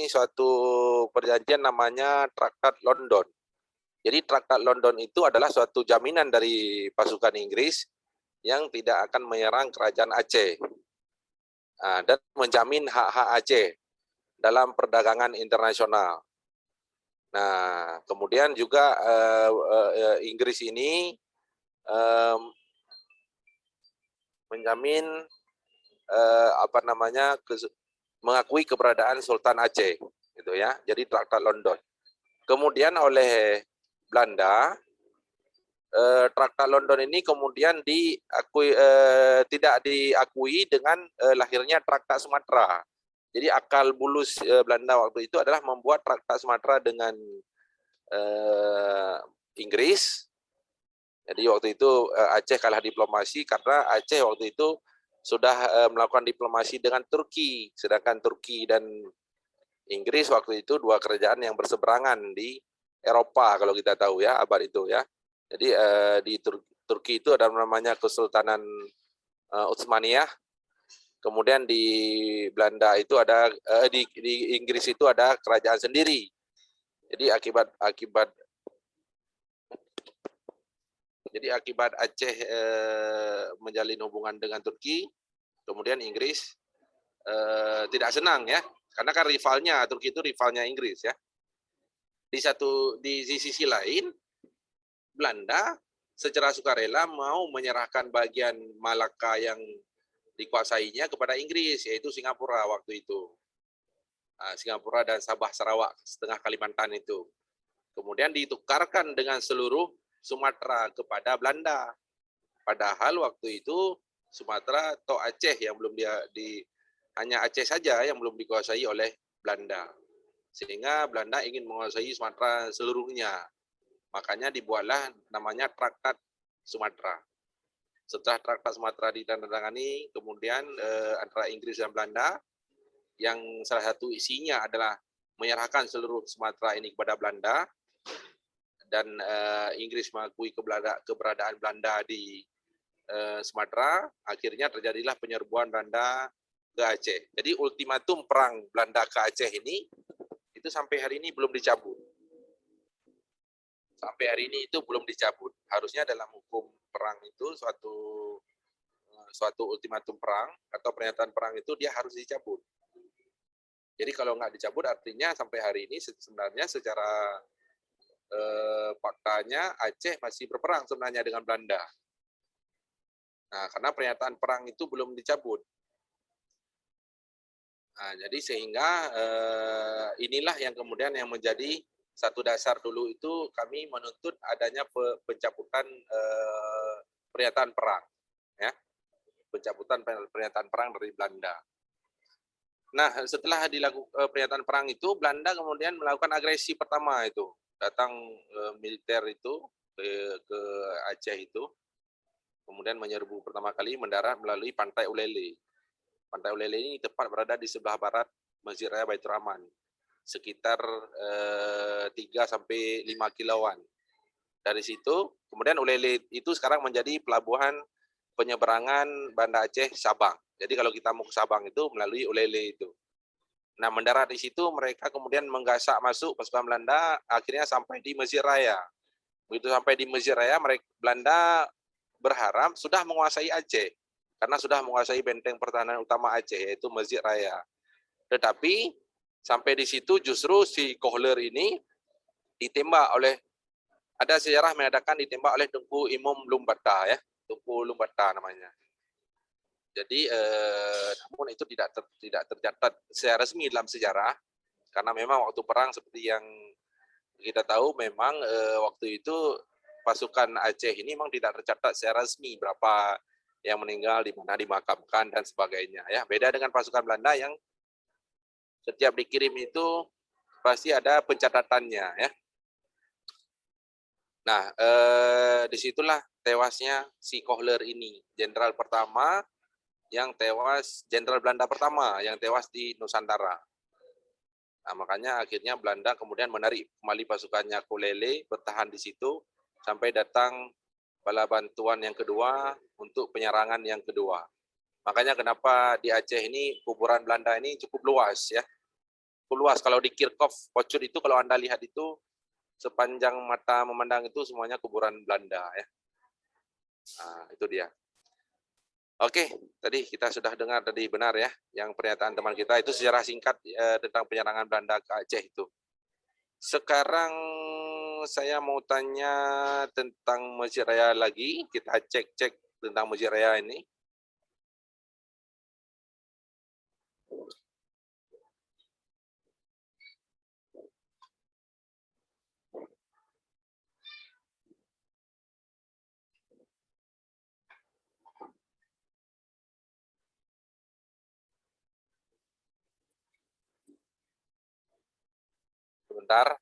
suatu perjanjian namanya Traktat London. Jadi Traktat London itu adalah suatu jaminan dari pasukan Inggris yang tidak akan menyerang kerajaan Aceh dan menjamin hak-hak Aceh dalam perdagangan internasional. Nah, kemudian juga Inggris ini menjamin mengakui keberadaan Sultan Aceh, gitu ya. Jadi Traktat London. Kemudian oleh Belanda, Traktat London ini kemudian tidak diakui dengan lahirnya Traktat Sumatera. Jadi akal bulus Belanda waktu itu adalah membuat Traktat Sumatera dengan Inggris. Jadi waktu itu Aceh kalah diplomasi karena Aceh waktu itu sudah melakukan diplomasi dengan Turki, sedangkan Turki dan Inggris waktu itu dua kerajaan yang berseberangan di Eropa kalau kita tahu ya, abad itu ya. Jadi di Turki itu ada namanya Kesultanan Utsmaniyah, kemudian di Belanda itu ada di Inggris itu ada kerajaan sendiri. Jadi akibat Aceh menjalin hubungan dengan Turki, kemudian Inggris tidak senang ya, karena kan rivalnya, Turki itu rivalnya Inggris ya. Di sisi lain, Belanda secara sukarela mau menyerahkan bagian Malaka yang dikuasainya kepada Inggris, yaitu Singapura waktu itu. Singapura dan Sabah Sarawak, setengah Kalimantan itu. Kemudian ditukarkan dengan seluruh Sumatera kepada Belanda. Padahal waktu itu Sumatera atau Aceh yang belum hanya Aceh saja yang belum dikuasai oleh Belanda. Sehingga Belanda ingin menguasai Sumatera seluruhnya. Makanya dibuatlah namanya Traktat Sumatera. Setelah Traktat Sumatera ditandatangani, kemudian antara Inggris dan Belanda, yang salah satu isinya adalah menyerahkan seluruh Sumatera ini kepada Belanda, dan Inggris mengakui keberadaan Belanda di Sumatera, akhirnya terjadilah penyerbuan Belanda ke Aceh. Jadi ultimatum perang Belanda ke Aceh ini, itu sampai hari ini belum dicabut. Sampai hari ini itu belum dicabut. Harusnya dalam hukum perang itu suatu ultimatum perang atau pernyataan perang itu dia harus dicabut. Jadi kalau nggak dicabut artinya sampai hari ini sebenarnya secara faktanya Aceh masih berperang sebenarnya dengan Belanda. Nah, karena pernyataan perang itu belum dicabut. Nah, jadi sehingga inilah yang kemudian yang menjadi satu dasar dulu itu kami menuntut adanya pencabutan pernyataan perang, ya, pencabutan pernyataan perang dari Belanda. Nah, setelah dilakukan pernyataan perang itu, Belanda kemudian melakukan agresi pertama itu. Datang militer itu ke Aceh itu, kemudian menyerbu pertama kali mendarat melalui Pantai Ulele. Pantai Ulele ini tepat berada di sebelah barat Masjid Raya Baitur Rahman, sekitar 3-5 kilauan. Dari situ, kemudian Ulele itu sekarang menjadi pelabuhan penyeberangan Banda Aceh Sabang. Jadi kalau kita mau ke Sabang itu melalui Ulele itu. Nah, mendarat di situ mereka kemudian menggasak masuk pasukan Belanda, akhirnya sampai di Mesir Raya. Begitu sampai di Mesir Raya, Belanda berharap sudah menguasai Aceh, karena sudah menguasai benteng pertahanan utama Aceh, yaitu Mesir Raya. Tetapi sampai di situ justru si Kohler ini ditembak oleh, ada sejarah mengatakan ditembak oleh Tunku Imam Lumbata, ya, Tunku Lumbata namanya. Jadi namun itu tidak tercatat secara resmi dalam sejarah, karena memang waktu perang seperti yang kita tahu memang waktu itu pasukan Aceh ini memang tidak tercatat secara resmi berapa yang meninggal, di mana dimakamkan dan sebagainya, ya. Beda dengan pasukan Belanda yang setiap dikirim itu pasti ada pencatatannya, ya. Nah, disitulah tewasnya si Kohler ini, jenderal pertama yang tewas, Jenderal Belanda pertama yang tewas di Nusantara. Nah, makanya akhirnya Belanda kemudian menarik kembali pasukannya ke Lele, bertahan di situ sampai datang bala bantuan yang kedua untuk penyerangan yang kedua. Makanya kenapa di Aceh ini kuburan Belanda ini cukup luas ya. Cukup luas. Kalau di Kirchhoff, Pocud itu kalau Anda lihat itu sepanjang mata memandang itu semuanya kuburan Belanda ya. Nah, itu dia. Oke, tadi kita sudah dengar tadi benar ya, yang pernyataan teman kita itu sejarah singkat tentang penyerangan Belanda ke Aceh itu. Sekarang saya mau tanya tentang Masjid Raya lagi, kita cek-cek tentang Masjid Raya ini. Sebentar.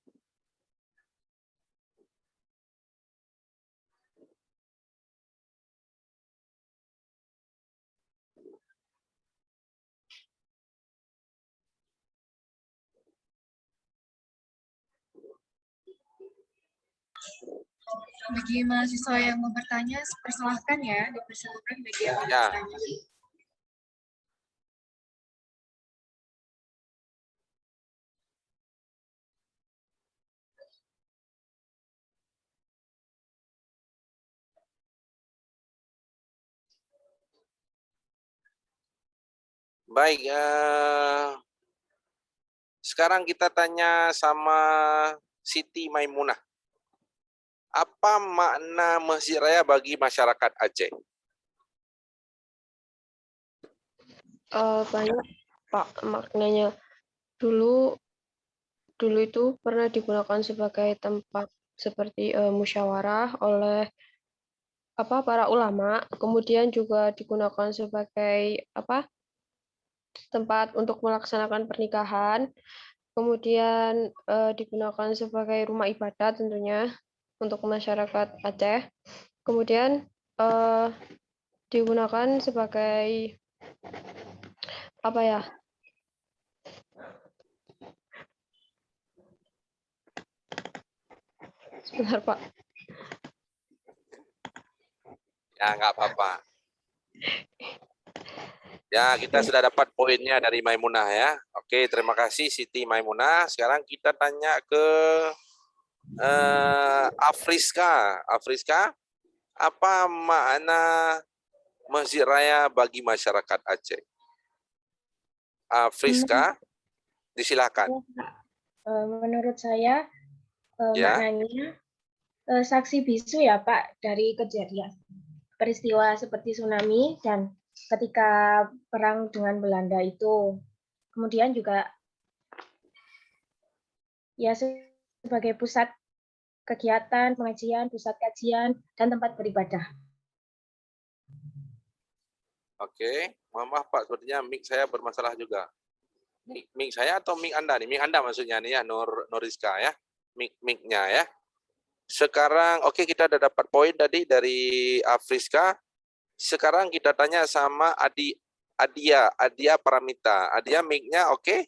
Bagi mahasiswa yang mau bertanya, persilahkan ya, dipersilakan bagi yang mau bertanya. Baik, sekarang kita tanya sama Siti Maimunah. Apa makna Masjid Raya bagi masyarakat Aceh? Banyak Pak maknanya. Dulu itu pernah digunakan sebagai tempat seperti musyawarah oleh para ulama, kemudian juga digunakan sebagai tempat untuk melaksanakan pernikahan, kemudian digunakan sebagai rumah ibadah tentunya untuk masyarakat Aceh, kemudian digunakan sebagai sebentar Pak. Ya, nggak apa-apa. Ya, kita sudah dapat poinnya dari Maimunah ya. Oke, terima kasih Siti Maimunah. Sekarang kita tanya ke Afriska. Afriska, apa makna Masjid Raya bagi masyarakat Aceh? Afriska, disilakan. Menurut saya Ya. maknanya saksi bisu ya Pak dari kejadian peristiwa seperti tsunami dan ketika perang dengan Belanda itu. Kemudian juga ya sebagai pusat kegiatan, pengajian, pusat kajian, dan tempat beribadah. Oke, mohon maaf Pak, sepertinya mic saya bermasalah juga. Mic saya atau mic Anda nih? Mic Anda maksudnya nih ya, Noriska ya. Mic-nya ya. Sekarang oke, kita udah dapat poin tadi dari Afriska. Sekarang kita tanya sama Adia Paramita. Adia, mic-nya oke?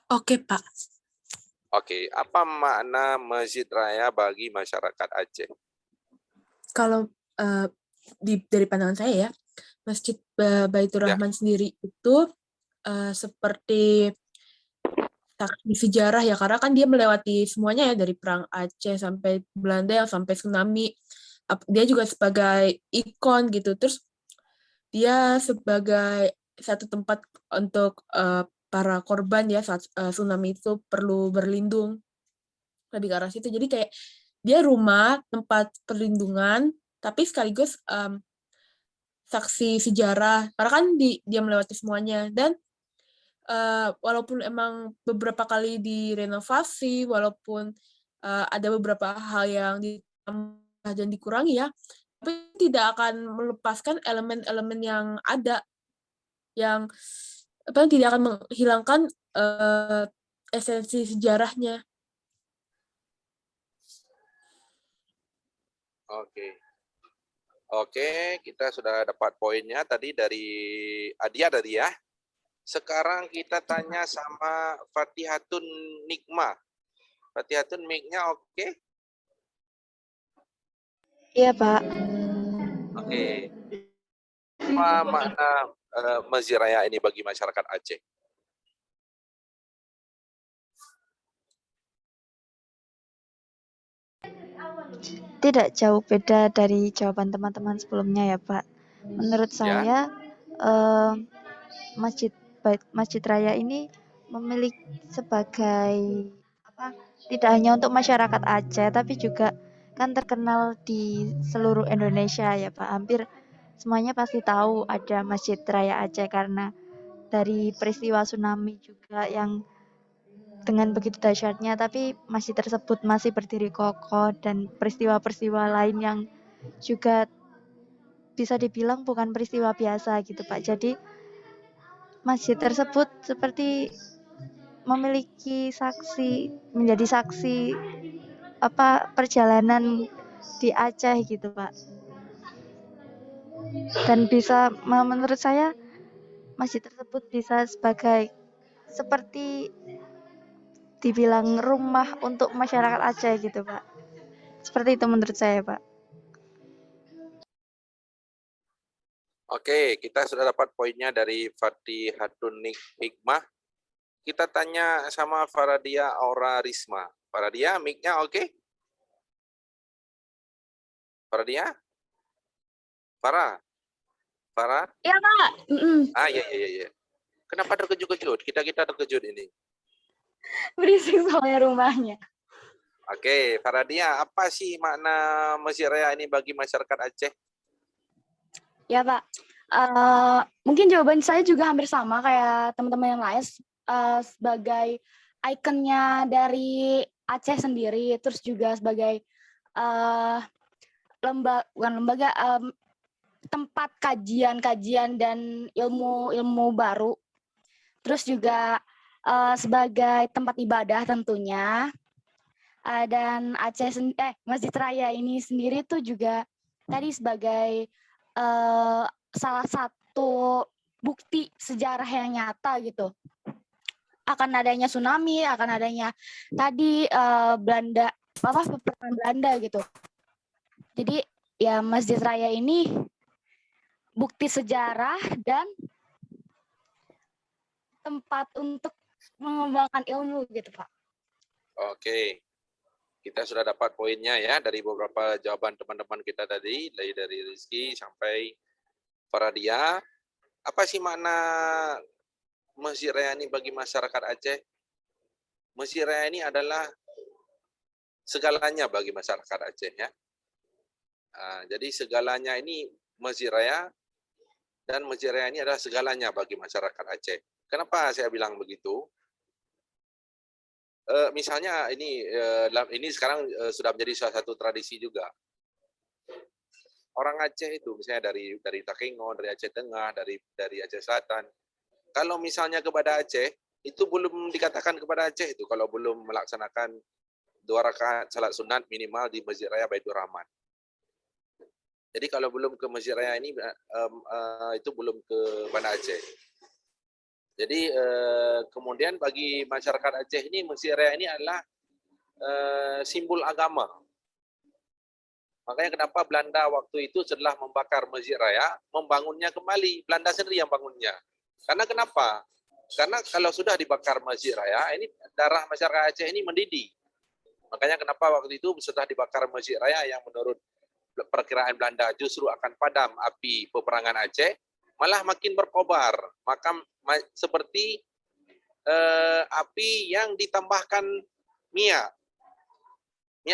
Oke, Pak. Oke, apa makna Masjid Raya bagi masyarakat Aceh? Kalau dari pandangan saya ya, Masjid Baitur Rahman sendiri itu seperti saksi sejarah ya, karena kan dia melewati semuanya ya, dari perang Aceh sampai Belanda yang sampai tsunami. Dia juga sebagai ikon gitu. Terus dia sebagai satu tempat untuk para korban ya saat tsunami itu perlu berlindung, lebih ke arah situ. Jadi kayak dia rumah, tempat perlindungan, tapi sekaligus saksi sejarah, karena kan dia melewati semuanya. Dan walaupun emang beberapa kali direnovasi, walaupun ada beberapa hal yang ditambah dan dikurangi ya, tapi tidak akan melepaskan elemen-elemen yang ada, yang tidak akan menghilangkan esensi sejarahnya. Oke. Oke, kita sudah dapat poinnya tadi dari Adia tadi ya. Sekarang kita tanya sama Fatihatun Nikmah. Fatihatun Nikmah oke? Iya, Pak. Oke. Apa makna Masjid Raya ini bagi masyarakat Aceh? Tidak jauh beda dari jawaban teman-teman sebelumnya ya, Pak. Menurut saya, Masjid Raya ini memiliki sebagai tidak hanya untuk masyarakat Aceh, tapi juga kan terkenal di seluruh Indonesia ya, Pak. Hampir semuanya pasti tahu ada Masjid Raya Aceh karena dari peristiwa tsunami juga yang dengan begitu dahsyatnya, tapi masjid tersebut masih berdiri kokoh dan peristiwa-peristiwa lain yang juga bisa dibilang bukan peristiwa biasa gitu, Pak. Jadi masjid tersebut seperti memiliki menjadi saksi perjalanan di Aceh gitu, Pak. Dan bisa menurut saya masjid tersebut bisa seperti dibilang rumah untuk masyarakat Aceh gitu, Pak. Seperti itu menurut saya, Pak. Oke, kita sudah dapat poinnya dari Fatihatun Hikmah. Kita tanya sama Faradia Aura Risma. Faradia, mic-nya oke? Faradia? Farah? Iya, Pak. Iya. Kenapa terkejut-kejut? Kita terkejut ini. Berisik soalnya rumahnya. Oke, Faradia, apa sih makna Masjid Raya ini bagi masyarakat Aceh? Ya, Pak. Mungkin jawaban saya juga hampir sama kayak teman-teman yang lain, sebagai ikonnya dari Aceh sendiri, terus juga sebagai tempat kajian dan ilmu baru, terus juga sebagai tempat ibadah tentunya. Dan Masjid Raya ini sendiri tuh juga tadi sebagai salah satu bukti sejarah yang nyata gitu akan adanya tsunami, akan adanya tadi peperangan Belanda gitu. Jadi ya Masjid Raya ini bukti sejarah dan tempat untuk mengembangkan ilmu gitu, Pak. Oke. Kita sudah dapat poinnya ya dari beberapa jawaban teman-teman kita tadi, dari Rizky sampai Faradia. Apa sih makna Masjid Raya ini bagi masyarakat Aceh? Masjid Raya ini adalah segalanya bagi masyarakat Aceh ya. Jadi segalanya ini Masjid Raya, dan Masjid Raya ini adalah segalanya bagi masyarakat Aceh. Kenapa saya bilang begitu? Misalnya ini sekarang sudah menjadi salah satu tradisi juga. Orang Aceh itu misalnya dari Takengon, dari Aceh Tengah, dari Aceh Selatan. Kalau misalnya kepada Aceh, itu belum dikatakan kepada Aceh itu kalau belum melaksanakan 2 rakaat salat sunat minimal di Masjid Raya Baitur Rahman. Jadi kalau belum ke Masjid Raya ini itu belum ke Banda Aceh. Jadi kemudian bagi masyarakat Aceh ini Masjid Raya ini adalah simbol agama. Makanya kenapa Belanda waktu itu setelah membakar Masjid Raya, membangunnya kembali. Belanda sendiri yang bangunnya. Karena kenapa? Karena kalau sudah dibakar Masjid Raya, ini darah masyarakat Aceh ini mendidih. Makanya kenapa waktu itu setelah dibakar Masjid Raya yang menurut perkiraan Belanda justru akan padam api peperangan Aceh, malah makin berkobar. Maka seperti api yang ditambahkan minyak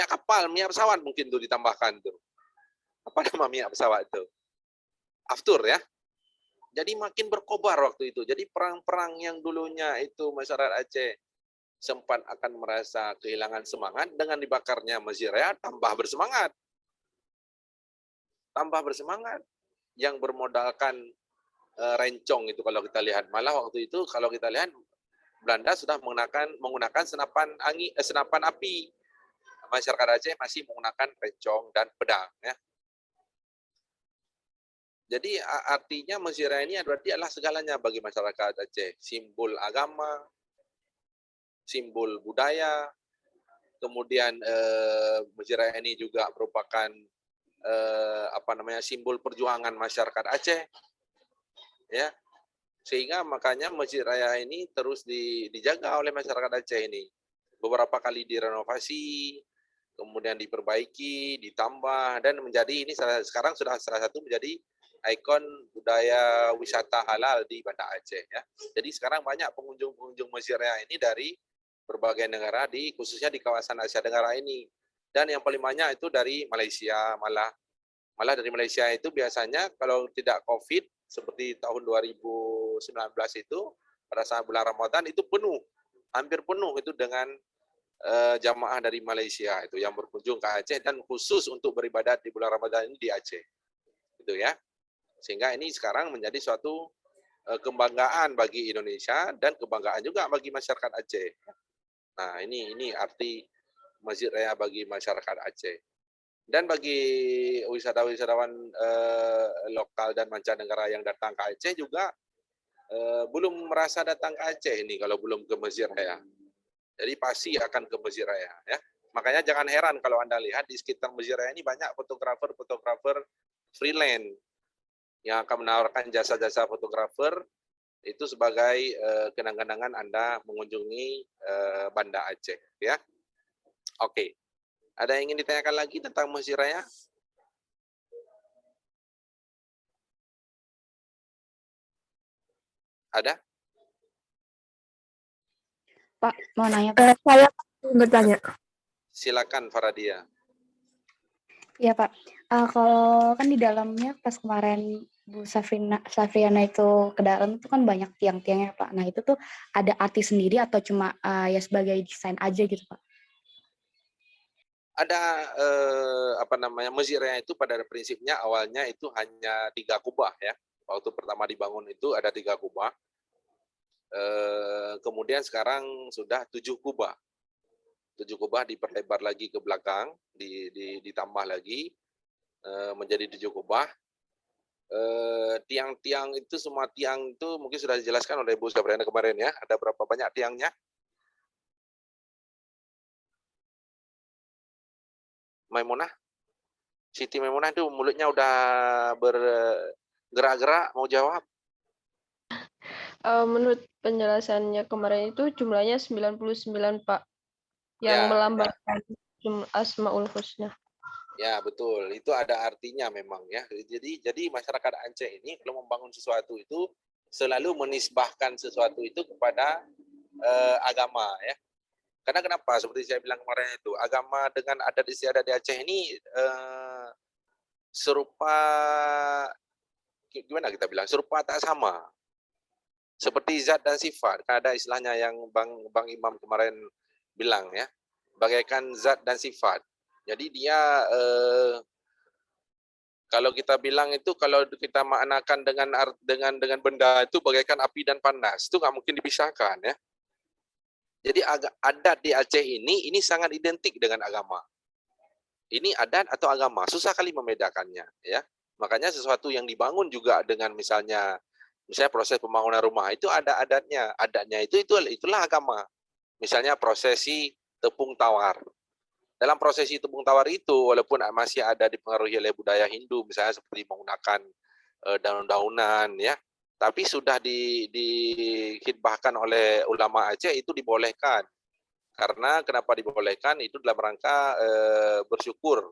kapal, minyak pesawat mungkin tuh ditambahkan tuh. Apa nama minyak pesawat itu? Aftur ya. Jadi makin berkobar waktu itu. Jadi perang-perang yang dulunya itu masyarakat Aceh sempat akan merasa kehilangan semangat, dengan dibakarnya Masjid Raya tambah bersemangat. Tambah bersemangat. Yang bermodalkan rencong itu kalau kita lihat. Malah waktu itu kalau kita lihat Belanda sudah menggunakan senapan api. Masyarakat Aceh masih menggunakan rencong dan pedang ya. Jadi artinya Masjid Raya ini berarti adalah segalanya bagi masyarakat Aceh. Simbol agama, simbol budaya, kemudian Masjid Raya ini juga merupakan simbol perjuangan masyarakat Aceh, ya. Sehingga makanya Masjid Raya ini terus dijaga oleh masyarakat Aceh ini. Beberapa kali direnovasi, kemudian diperbaiki, ditambah, dan menjadi ini sekarang sudah salah satu menjadi ikon budaya wisata halal di Banda Aceh, ya. Jadi sekarang banyak pengunjung-pengunjung Masjid Raya ini dari berbagai negara, khususnya di kawasan Asia Tenggara ini. Dan yang paling banyak itu dari Malaysia, malah dari Malaysia itu biasanya kalau tidak COVID seperti tahun 2019 itu pada saat bulan Ramadan itu penuh, hampir penuh itu dengan jamaah dari Malaysia itu yang berkunjung ke Aceh dan khusus untuk beribadat di bulan Ramadan ini di Aceh, gitu ya. Sehingga ini sekarang menjadi suatu kebanggaan bagi Indonesia dan kebanggaan juga bagi masyarakat Aceh. Nah, ini arti Masjid Raya bagi masyarakat Aceh. Dan bagi wisatawan lokal dan mancanegara yang datang ke Aceh juga belum merasa datang ke Aceh ini kalau belum ke Masjid Raya. Jadi pasti akan ke Masjid Raya, ya. Makanya jangan heran kalau Anda lihat di sekitar Masjid Raya ini banyak fotografer freelance yang akan menawarkan jasa-jasa fotografer itu sebagai kenang-kenangan Anda mengunjungi Banda Aceh, ya. Oke. Ada yang ingin ditanyakan lagi tentang Masjid Raya? Ada? Pak, mau nanya Pak. Saya bertanya. Silakan Faradia. Iya Pak, kalau kan di dalamnya pas kemarin Bu Safriana itu ke dalam itu kan banyak tiang-tiangnya Pak. Nah itu tuh ada arti sendiri atau cuma ya sebagai desain aja gitu Pak? Ada Masjid Raya itu pada prinsipnya awalnya itu hanya 3 kubah, ya. Waktu pertama dibangun itu ada 3 kubah. Kemudian sekarang sudah 7 kubah. 7 kubah diperlebar lagi ke belakang, ditambah lagi menjadi 7 kubah. Tiang-tiang itu, semua tiang itu mungkin sudah dijelaskan oleh Bu Safriana kemarin, ya. Ada berapa banyak tiangnya? Maimunah? Siti Maimunah itu mulutnya udah bergerak-gerak mau jawab. Menurut penjelasannya kemarin itu jumlahnya 99 Pak, yang Ya, melambangkan Asmaul Husna. Ya, betul. Itu ada artinya memang, ya. Jadi masyarakat Aceh ini kalau membangun sesuatu itu selalu menisbahkan sesuatu itu kepada agama, ya. Karena kenapa? Seperti saya bilang kemarin itu, agama dengan adat istiadat di Aceh ini serupa, gimana kita bilang? Serupa tak sama. Seperti zat dan sifat. Ada istilahnya yang Bang Imam kemarin bilang, ya. Bagaikan zat dan sifat. Jadi dia kalau kita bilang itu, kalau kita maknakan dengan benda itu bagaikan api dan panas, itu nggak mungkin dipisahkan, ya. Jadi adat di Aceh ini sangat identik dengan agama. Ini adat atau agama, susah kali membedakannya, ya. Makanya sesuatu yang dibangun juga dengan misalnya proses pembangunan rumah itu ada adatnya. Adatnya itulah agama. Misalnya prosesi tepung tawar. Dalam prosesi tepung tawar itu, walaupun masih ada dipengaruhi oleh budaya Hindu, misalnya seperti menggunakan daun-daunan, ya, tapi sudah dihitbahkan oleh ulama Aceh itu dibolehkan. Karena kenapa dibolehkan? Itu dalam rangka bersyukur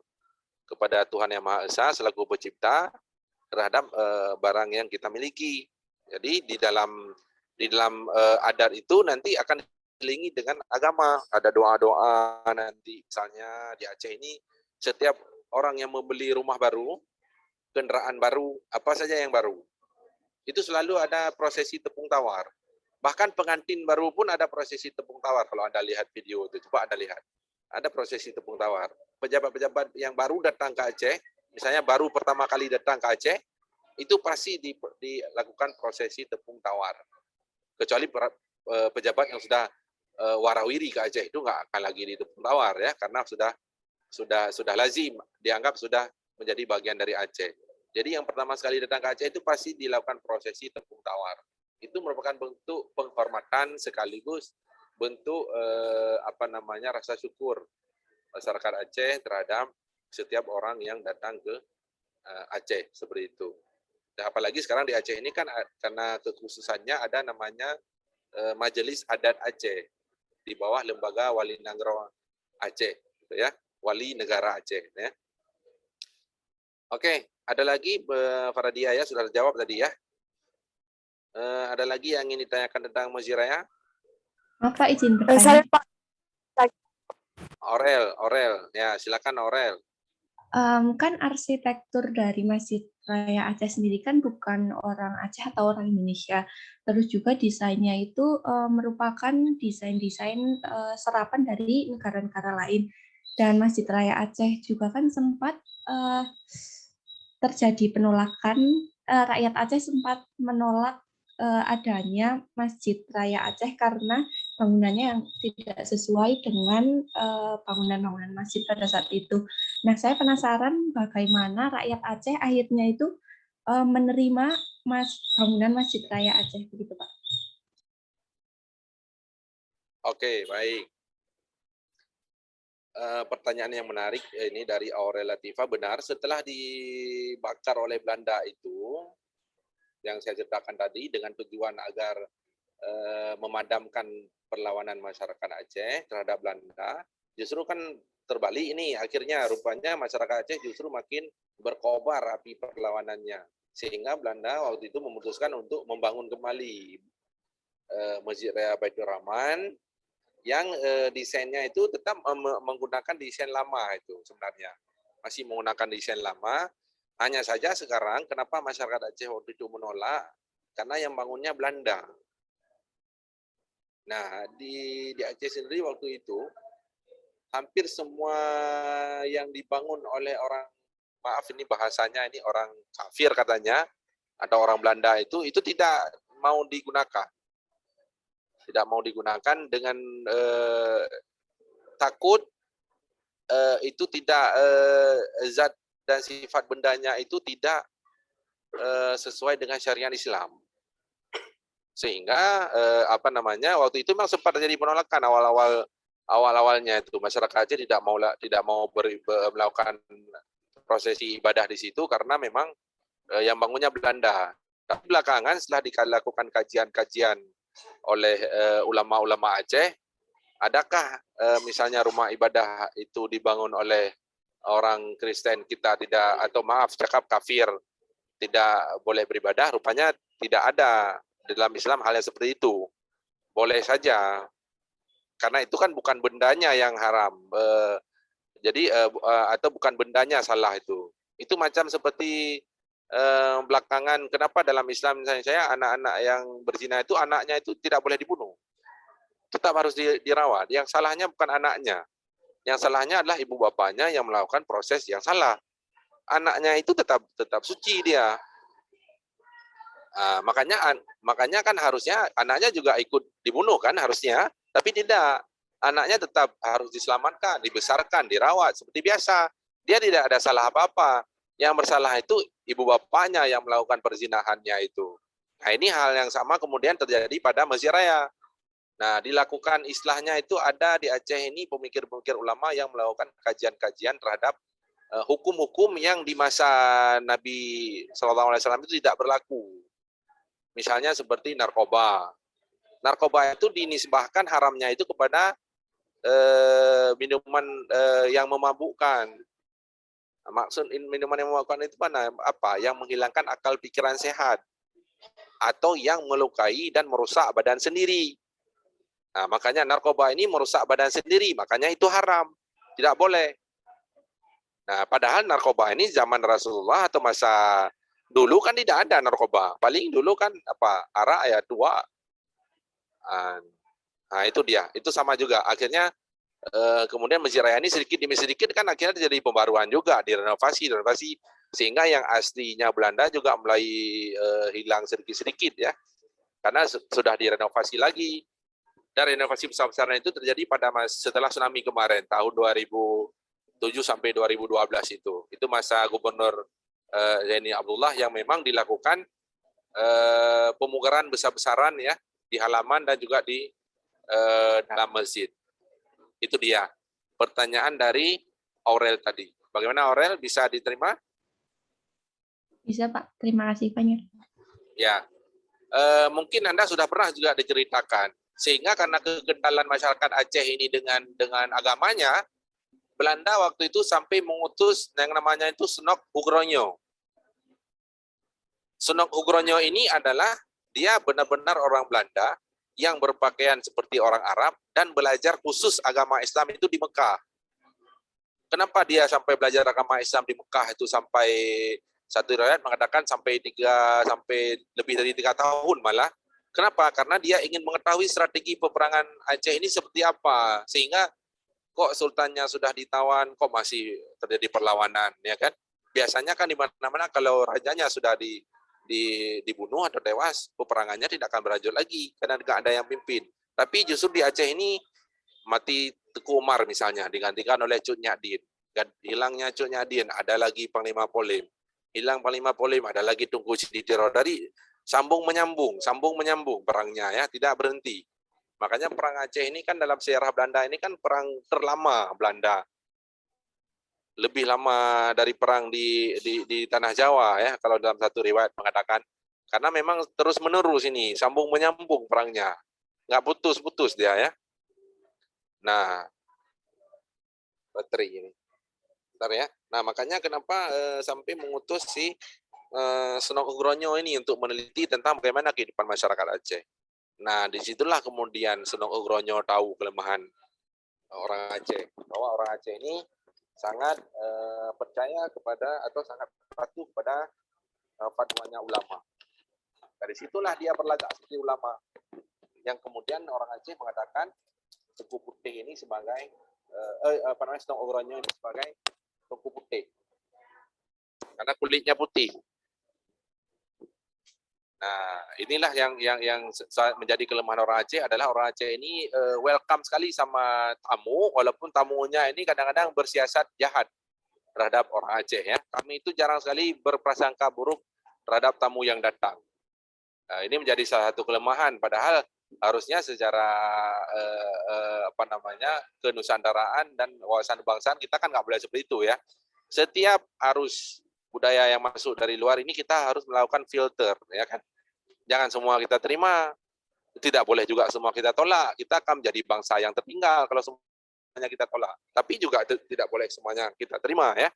kepada Tuhan Yang Maha Esa selaku pencipta terhadap barang yang kita miliki. Jadi di dalam adat itu nanti akan diselingi dengan agama. Ada doa-doa nanti, misalnya di Aceh ini setiap orang yang membeli rumah baru, kendaraan baru, apa saja yang baru, itu selalu ada prosesi tepung tawar. Bahkan pengantin baru pun ada prosesi tepung tawar. Kalau Anda lihat video itu, coba Anda lihat. Ada prosesi tepung tawar. Pejabat-pejabat yang baru datang ke Aceh, misalnya baru pertama kali datang ke Aceh, itu pasti dilakukan prosesi tepung tawar. Kecuali pejabat yang sudah warawiri ke Aceh, itu nggak akan lagi di tepung tawar, ya, karena sudah lazim, dianggap sudah menjadi bagian dari Aceh. Jadi yang pertama sekali datang ke Aceh itu pasti dilakukan prosesi tepung tawar. Itu merupakan bentuk penghormatan sekaligus bentuk rasa syukur masyarakat Aceh terhadap setiap orang yang datang ke Aceh seperti itu. Dan apalagi sekarang di Aceh ini kan karena kekhususannya ada namanya Majelis Adat Aceh di bawah lembaga Wali Nagara Aceh, gitu ya, Wali Negara Aceh. Ya. Oke, ada lagi Faradia ya sudah terjawab tadi ya. Ada lagi yang ingin ditanyakan tentang Masjid Raya? Maaf Pak, izin bertanya. Aurel, ya silakan Aurel. Kan arsitektur dari Masjid Raya Aceh sendiri kan bukan orang Aceh atau orang Indonesia. Terus juga desainnya itu merupakan desain-desain serapan dari negara-negara lain. Dan Masjid Raya Aceh juga kan sempat terjadi penolakan, rakyat Aceh sempat menolak adanya Masjid Raya Aceh karena bangunannya yang tidak sesuai dengan bangunan-bangunan masjid pada saat itu. Nah, saya penasaran bagaimana rakyat Aceh akhirnya itu menerima bangunan Masjid Raya Aceh, begitu Pak. Oke, baik. Pertanyaan yang menarik ini dari Aurel Latifah. Benar, setelah dibakar oleh Belanda itu, yang saya ceritakan tadi dengan tujuan agar memadamkan perlawanan masyarakat Aceh terhadap Belanda, justru kan terbalik ini. Akhirnya rupanya masyarakat Aceh justru makin berkobar api perlawanannya. Sehingga Belanda waktu itu memutuskan untuk membangun kembali Masjid Raya Baitur Rahman yang desainnya itu tetap menggunakan desain lama itu sebenarnya. Masih menggunakan desain lama, hanya saja sekarang kenapa masyarakat Aceh waktu itu menolak? Karena yang bangunnya Belanda. Nah, di Aceh sendiri waktu itu, hampir semua yang dibangun oleh orang, maaf ini bahasanya ini orang kafir katanya, atau orang Belanda itu tidak mau digunakan. Tidak mau digunakan dengan takut itu tidak zat dan sifat bendanya itu tidak sesuai dengan syariat Islam. Sehingga waktu itu memang sempat terjadi penolakan awalnya itu masyarakat Aceh tidak mau melakukan prosesi ibadah di situ karena memang yang bangunnya Belanda. Tapi belakangan setelah dilakukan kajian-kajian oleh ulama-ulama Aceh, adakah misalnya rumah ibadah itu dibangun oleh orang Kristen kita kafir tidak boleh beribadah? Rupanya tidak ada di dalam Islam hal yang seperti itu. Boleh saja, karena itu kan bukan bendanya yang haram. Atau bukan bendanya salah itu. Itu macam seperti belakangan kenapa dalam Islam misalnya saya anak-anak yang berzina itu anaknya itu tidak boleh dibunuh, tetap harus dirawat. Yang salahnya bukan anaknya, yang salahnya adalah ibu bapaknya yang melakukan proses yang salah. Anaknya itu tetap suci dia. Makanya kan harusnya anaknya juga ikut dibunuh kan harusnya, tapi tidak. Anaknya tetap harus diselamatkan, dibesarkan, dirawat seperti biasa. Dia tidak ada salah apa-apa. Yang bersalah itu ibu bapaknya yang melakukan perzinahannya itu. Nah, ini hal yang sama kemudian terjadi pada Masjid Raya. Nah, dilakukan islahnya itu ada di Aceh ini pemikir-pemikir ulama yang melakukan kajian-kajian terhadap hukum-hukum yang di masa Nabi SAW itu tidak berlaku. Misalnya seperti narkoba. Narkoba itu dinisbahkan haramnya itu kepada minuman yang memabukkan. Maksud minuman yang memabukkan itu apa? Yang menghilangkan akal pikiran sehat atau yang melukai dan merusak badan sendiri. Nah, makanya narkoba ini merusak badan sendiri, makanya itu haram, tidak boleh. Nah, padahal narkoba ini zaman Rasulullah atau masa dulu kan tidak ada narkoba. Paling dulu kan arak ya tua. Nah, itu dia. Itu sama juga. Akhirnya kemudian Masjid Raya ini sedikit demi sedikit kan akhirnya terjadi pembaruan juga, direnovasi sehingga yang aslinya Belanda juga mulai hilang sedikit-sedikit ya. Karena sudah direnovasi lagi. Dan renovasi besar-besaran itu terjadi setelah tsunami kemarin tahun 2007 sampai 2012 itu. Itu masa Gubernur Zaini Abdullah yang memang dilakukan pemugaran besar-besaran ya di halaman dan juga di dalam masjid. Itu dia pertanyaan dari Aurel tadi. Bagaimana Aurel, bisa diterima? Bisa Pak, terima kasih banyak. Ya, mungkin Anda sudah pernah juga diceritakan. Sehingga karena kekentalan masyarakat Aceh ini dengan agamanya, Belanda waktu itu sampai mengutus yang namanya itu Senok Ugronyo. Senok Ugronyo ini adalah dia benar-benar orang Belanda yang berpakaian seperti orang Arab dan belajar khusus agama Islam itu di Mekah. Kenapa dia sampai belajar agama Islam di Mekah itu sampai satu riwayat mengatakan sampai lebih dari 3 tahun malah. Kenapa? Karena dia ingin mengetahui strategi peperangan Aceh ini seperti apa, sehingga kok sultannya sudah ditawan, kok masih terjadi perlawanan, ya kan? Biasanya kan di mana-mana kalau rajanya sudah dibunuh atau tewas, peperangannya tidak akan berlanjut lagi karena tidak ada yang pimpin. Tapi justru di Aceh ini mati Teku Umar misalnya digantikan oleh Cut Nyadin. Hilangnya Cut Nyadin, ada lagi Panglima Polim. Hilang Panglima Polim, ada lagi Tunku Siditiro. Dari sambung menyambung perangnya ya, tidak berhenti. Makanya perang Aceh ini kan dalam sejarah Belanda ini kan perang terlama Belanda. Lebih lama dari perang di tanah Jawa ya, kalau dalam satu riwayat mengatakan, karena memang terus menerus ini sambung menyambung perangnya, nggak putus-putus dia ya. Nah, baterai ini, bentar ya. Nah makanya kenapa sampai mengutus si Senok Ugronyo ini untuk meneliti tentang bagaimana kehidupan masyarakat Aceh. Nah disitulah kemudian Senok Ugronyo tahu kelemahan orang Aceh, bahwa orang Aceh ini sangat percaya kepada atau sangat patuh pada fatwanya ulama. Dari situlah dia berlagak seperti ulama. Yang kemudian orang Aceh mengatakan Tengku Putih ini sebagai Senok Ugronyo ini sebagai Tengku Putih, karena kulitnya putih. Nah inilah yang menjadi kelemahan orang Aceh, adalah orang Aceh ini welcome sekali sama tamu, walaupun tamunya ini kadang-kadang bersiasat jahat terhadap orang Aceh ya. Kami itu jarang sekali berprasangka buruk terhadap tamu yang datang. Nah, ini menjadi salah satu kelemahan, padahal harusnya secara kenusantaraan dan wawasan kebangsaan kita kan nggak boleh seperti itu ya. Setiap arus budaya yang masuk dari luar ini kita harus melakukan filter ya kan. Jangan semua kita terima, tidak boleh juga semua kita tolak. Kita akan menjadi bangsa yang tertinggal kalau semuanya kita tolak. Tapi juga tidak boleh semuanya kita terima ya.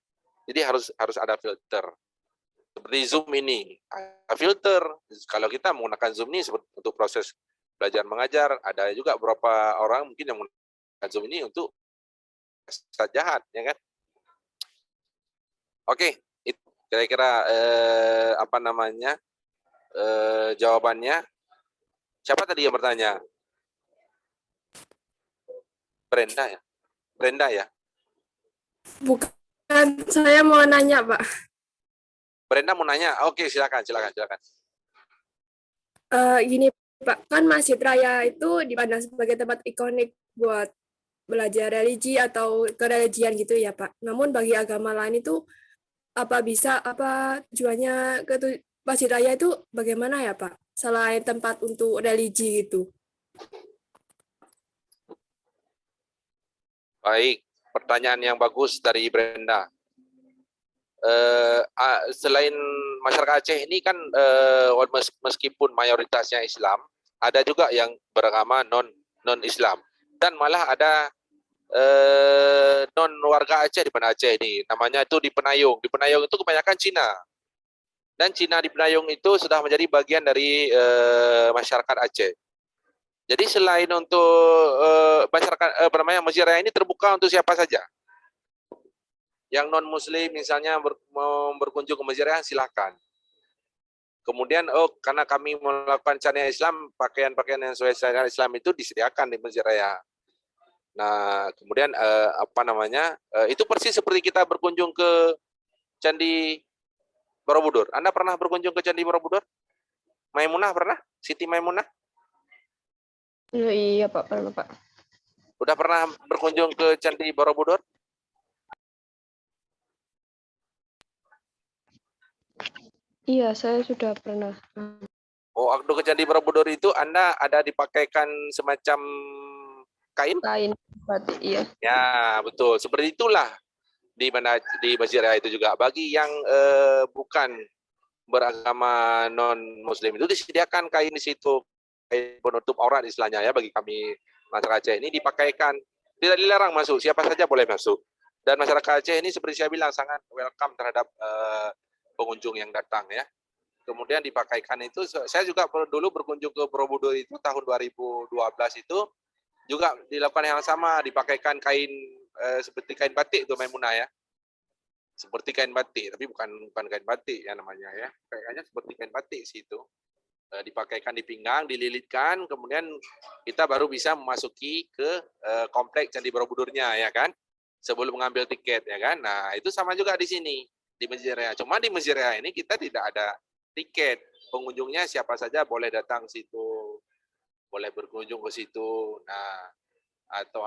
Jadi harus ada filter. Seperti Zoom ini, ada filter. Kalau kita menggunakan Zoom ini untuk proses belajar mengajar, ada juga beberapa orang mungkin yang menggunakan Zoom ini untuk jahat, ya kan? Oke, itu kira-kira jawabannya. Siapa tadi yang bertanya? Brenda ya? Bukan, saya mau nanya, Pak. Brenda mau nanya? Oke, silakan. Gini, Pak, kan Masjid Raya itu dipandang sebagai tempat ikonik buat belajar religi atau kereligian gitu ya, Pak. Namun bagi agama lain itu tujuannya ke Masjid Raya itu bagaimana ya, Pak? Selain tempat untuk religi gitu. Baik, pertanyaan yang bagus dari Brenda. Selain masyarakat Aceh ini kan meskipun mayoritasnya Islam, ada juga yang beragama non-Islam, dan malah ada non warga Aceh di mana Aceh ini, namanya itu di Penayung. Di Penayung itu kebanyakan Cina, dan Cina di Penayung itu sudah menjadi bagian dari masyarakat Aceh. Jadi selain untuk masyarakat Masjid Raya ini terbuka untuk siapa saja. Yang non Muslim misalnya mau berkunjung ke Masjid Raya silakan. Kemudian karena kami melakukan syariat Islam, pakaian-pakaian yang sesuai syariat Islam itu disediakan di Masjid Raya. Nah, kemudian itu persis seperti kita berkunjung ke Candi Borobudur. Anda pernah berkunjung ke Candi Borobudur? Maimunah pernah? Siti Maimunah? Iya, Pak, pernah, Pak. Udah pernah berkunjung ke Candi Borobudur? Iya, saya sudah pernah. Oh, waktu ke Candi Borobudur itu Anda ada dipakaikan semacam kain? Kain batik, iya. Ya, betul. Seperti itulah di Masjid Raya itu juga. Bagi yang bukan beragama non-Muslim itu disediakan kain di situ, kain penutup aurat istilahnya ya, bagi kami masyarakat Aceh ini dipakaikan. Tidak dilarang masuk, siapa saja boleh masuk. Dan masyarakat Aceh ini seperti saya bilang sangat welcome terhadap pengunjung yang datang ya. Kemudian dipakaikan itu, saya juga dulu berkunjung ke Borobudur itu tahun 2012 itu juga dilakukan yang sama, dipakaikan kain seperti kain batik itu Maimunah ya. Seperti kain batik, tapi bukan kain batik ya namanya ya. Kayaknya seperti kain batik sih itu. Dipakaikan di pinggang, dililitkan, kemudian kita baru bisa memasuki ke kompleks Candi Borobudurnya ya kan. Sebelum mengambil tiket ya kan. Nah, itu sama juga di sini di Masjid Raya. Cuma di Masjid Raya ini kita tidak ada tiket. Pengunjungnya siapa saja boleh datang situ. Boleh berkunjung ke situ. Nah, atau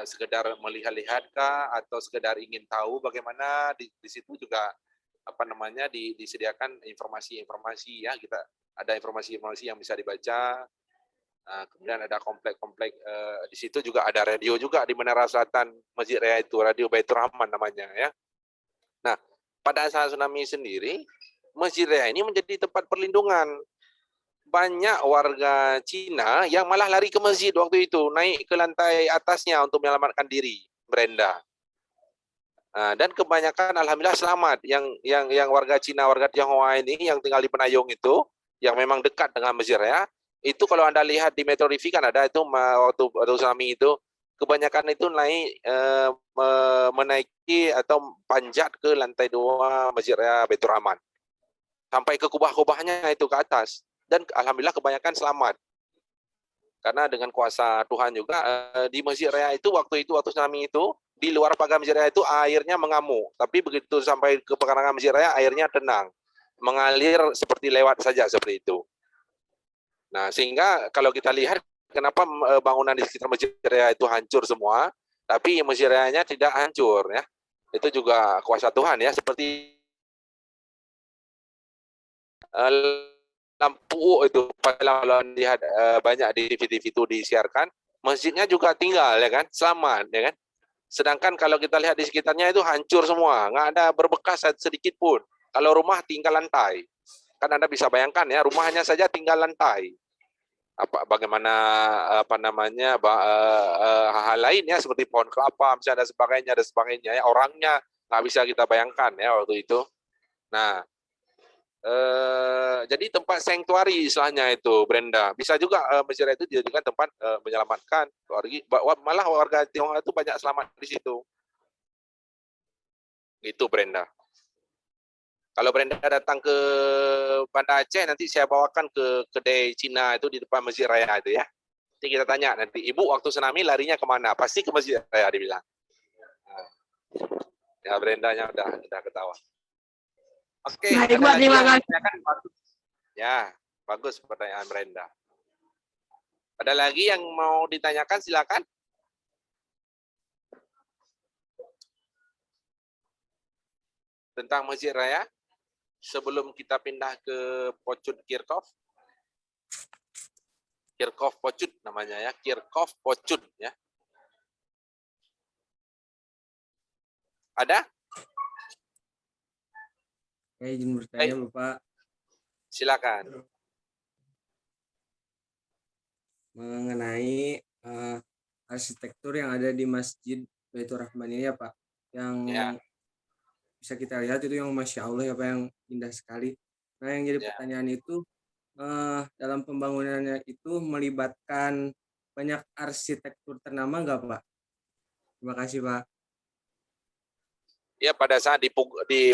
sekedar melihat-lihat kah, atau sekedar ingin tahu bagaimana di situ juga apa namanya disediakan informasi-informasi ya, kita ada informasi-informasi yang bisa dibaca. Kemudian ada komplek-komplek di situ juga ada radio juga di Menara Selatan Masjid Raya itu, Radio Baitur Rahman namanya ya. Nah, pada saat tsunami sendiri Masjid Raya ini menjadi tempat perlindungan. Banyak warga Cina yang malah lari ke masjid waktu itu, naik ke lantai atasnya untuk menyelamatkan diri, Brenda. Dan kebanyakan alhamdulillah selamat. Yang warga Cina, warga Tionghoa ini yang tinggal di Penayung itu, yang memang dekat dengan Masjid Raya, itu kalau Anda lihat di Metro TV kan ada itu waktu tsunami itu, kebanyakan itu naik menaiki atau panjat ke lantai 2 Masjid Raya Baitur Rahman. Sampai ke kubah-kubahnya itu ke atas. Dan alhamdulillah kebanyakan selamat. Karena dengan kuasa Tuhan juga di Masjid Raya itu waktu tsunami itu, di luar pagar Masjid Raya itu airnya mengamuk. Tapi begitu sampai ke pekarangan Masjid Raya airnya tenang. Mengalir seperti lewat saja seperti itu. Nah, sehingga kalau kita lihat kenapa bangunan di sekitar Masjid Raya itu hancur semua, tapi Masjid Raya-nya tidak hancur ya. Itu juga kuasa Tuhan ya, seperti lampu itu kalau lihat banyak di TV-TV itu disiarkan, masjidnya juga tinggal ya kan, selamat ya kan. Sedangkan kalau kita lihat di sekitarnya itu hancur semua, nggak ada berbekas sedikit pun. Kalau rumah tinggal lantai, kan Anda bisa bayangkan ya, rumahnya saja tinggal lantai. Bagaimana hal lain ya, seperti pohon kelapa misalnya dan sebagainya ya, orangnya nggak bisa kita bayangkan ya waktu itu. Nah, jadi tempat sanctuary istilahnya itu, Brenda. Bisa juga Masjid Raya itu dijadikan tempat menyelamatkan malah warga Tionghoa itu banyak selamat di situ. Itu Brenda. Kalau Brenda datang ke Banda Aceh, nanti saya bawakan ke kedai Cina itu di depan Masjid Raya itu ya. Nanti kita tanya nanti, Ibu waktu tsunami larinya kemana? Pasti ke Masjid Raya dibilang. Ya Brendanya udah ketawa. Oke, baik, Pak, terima kasih. Ya, bagus pertanyaan Brenda. Ada lagi yang mau ditanyakan, silakan. Tentang Masjid Raya, sebelum kita pindah ke Pocut Kirkov. Kirkov Pocut namanya ya, Kirkov Pocut ya. Ada? Saya izin bertanya, Bapak. Silakan. Mengenai arsitektur yang ada di Masjid Baitur Rahman ini ya, Pak. Yang bisa kita lihat itu yang Masya Allah ya, Pak, yang indah sekali. Nah, yang jadi pertanyaan itu, dalam pembangunannya itu melibatkan banyak arsitektur ternama nggak, Pak? Terima kasih, Pak. Ya, pada saat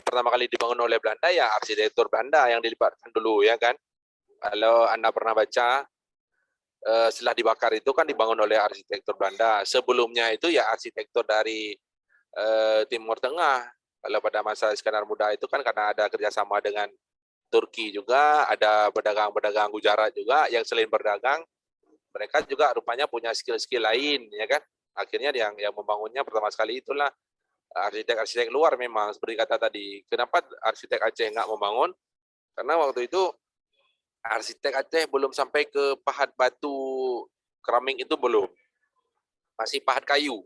pertama kali dibangun oleh Belanda, ya arsitektur Belanda yang dilibatkan dulu ya kan. Kalau Anda pernah baca, setelah dibakar itu kan dibangun oleh arsitektur Belanda. Sebelumnya itu ya arsitektur dari Timur Tengah. Kalau pada masa Iskandar Muda itu kan karena ada kerjasama dengan Turki juga, ada pedagang-pedagang Gujarat juga yang selain berdagang, mereka juga rupanya punya skill-skill lain ya kan. Akhirnya yang membangunnya pertama sekali itulah arsitek-arsitek luar memang, seperti kata tadi. Kenapa arsitek Aceh nggak membangun? Karena waktu itu arsitek Aceh belum sampai ke pahat batu keramik itu belum. Masih pahat kayu.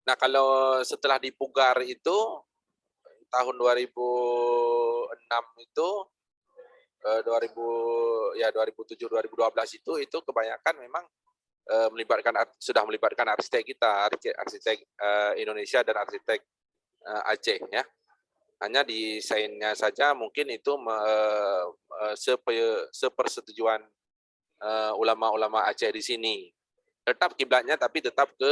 Nah, kalau setelah dipugar itu tahun 2006 itu 2007 2012 itu kebanyakan memang sudah melibatkan arsitek kita, arsitek Indonesia dan arsitek Aceh ya. Hanya desainnya saja mungkin itu sepersetujuan ulama-ulama Aceh di sini. Tetap kiblatnya tapi tetap ke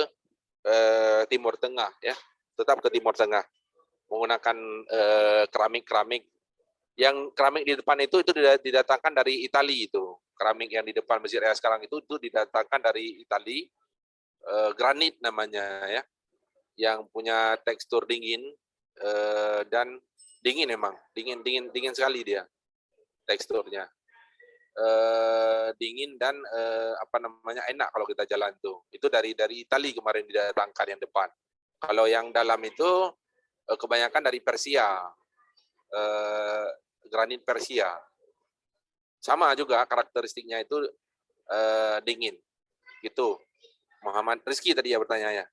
Timur Tengah ya, tetap ke Timur Tengah menggunakan keramik-keramik. Yang keramik di depan itu didatangkan dari Italia itu. Keramik yang di depan Masjid Raya sekarang itu didatangkan dari Italia, granit namanya ya, yang punya tekstur dingin dan dingin memang, dingin sekali dia teksturnya, dingin dan enak kalau kita jalan tuh. Itu dari Italia kemarin didatangkan yang depan. Kalau yang dalam itu kebanyakan dari Persia, granit Persia. Sama juga karakteristiknya itu dingin. Gitu. Muhammad Rizky tadi ya bertanya ya.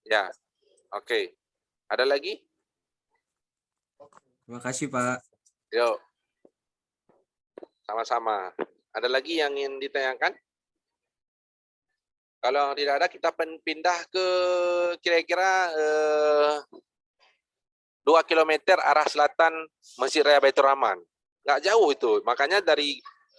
Ya, oke. Ada lagi? Terima kasih, Pak. Yuk. Sama-sama. Ada lagi yang ingin ditanyakan? Kalau tidak ada, kita pindah ke kira-kira 2 km arah selatan Masjid Raya Baitur Rahman. Nggak jauh itu. Makanya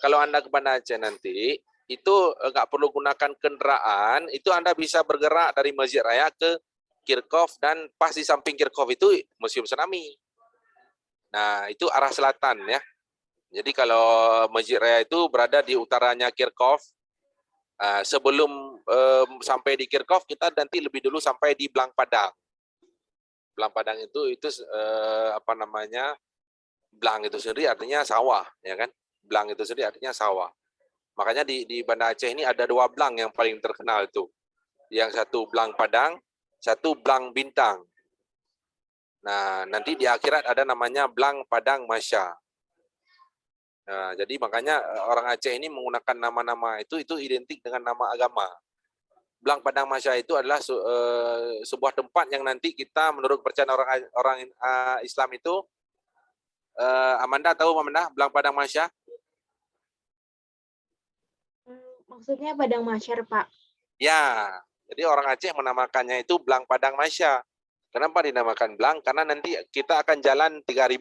kalau Anda ke Banda Aceh nanti, itu nggak perlu gunakan kendaraan, itu Anda bisa bergerak dari Masjid Raya ke Kirkov, dan pas di samping Kirkov itu Museum Tsunami. Nah, itu arah selatan ya. Jadi kalau Masjid Raya itu berada di utaranya Kirkov, sebelum sampai di Kirkov, kita nanti lebih dulu sampai di Blang Padang. Blang Padang itu Blang itu sendiri artinya sawah, ya kan? Blang itu sendiri artinya sawah. Makanya di Banda Aceh ini ada 2 Blang yang paling terkenal itu. Yang satu Blang Padang, satu Blang Bintang. Nah, nanti di akhirat ada namanya Blang Padang Masya. Nah, jadi makanya orang Aceh ini menggunakan nama-nama itu identik dengan nama agama. Blang Padang Masya itu adalah sebuah tempat yang nanti kita menurut percayaan orang Islam itu, Amanda tahu Amanda Blang Padang Masya? Maksudnya Padang Masyar, Pak. Ya, jadi orang Aceh menamakannya itu Blang Padang Masya. Kenapa dinamakan Blang? Karena nanti kita akan jalan 3.000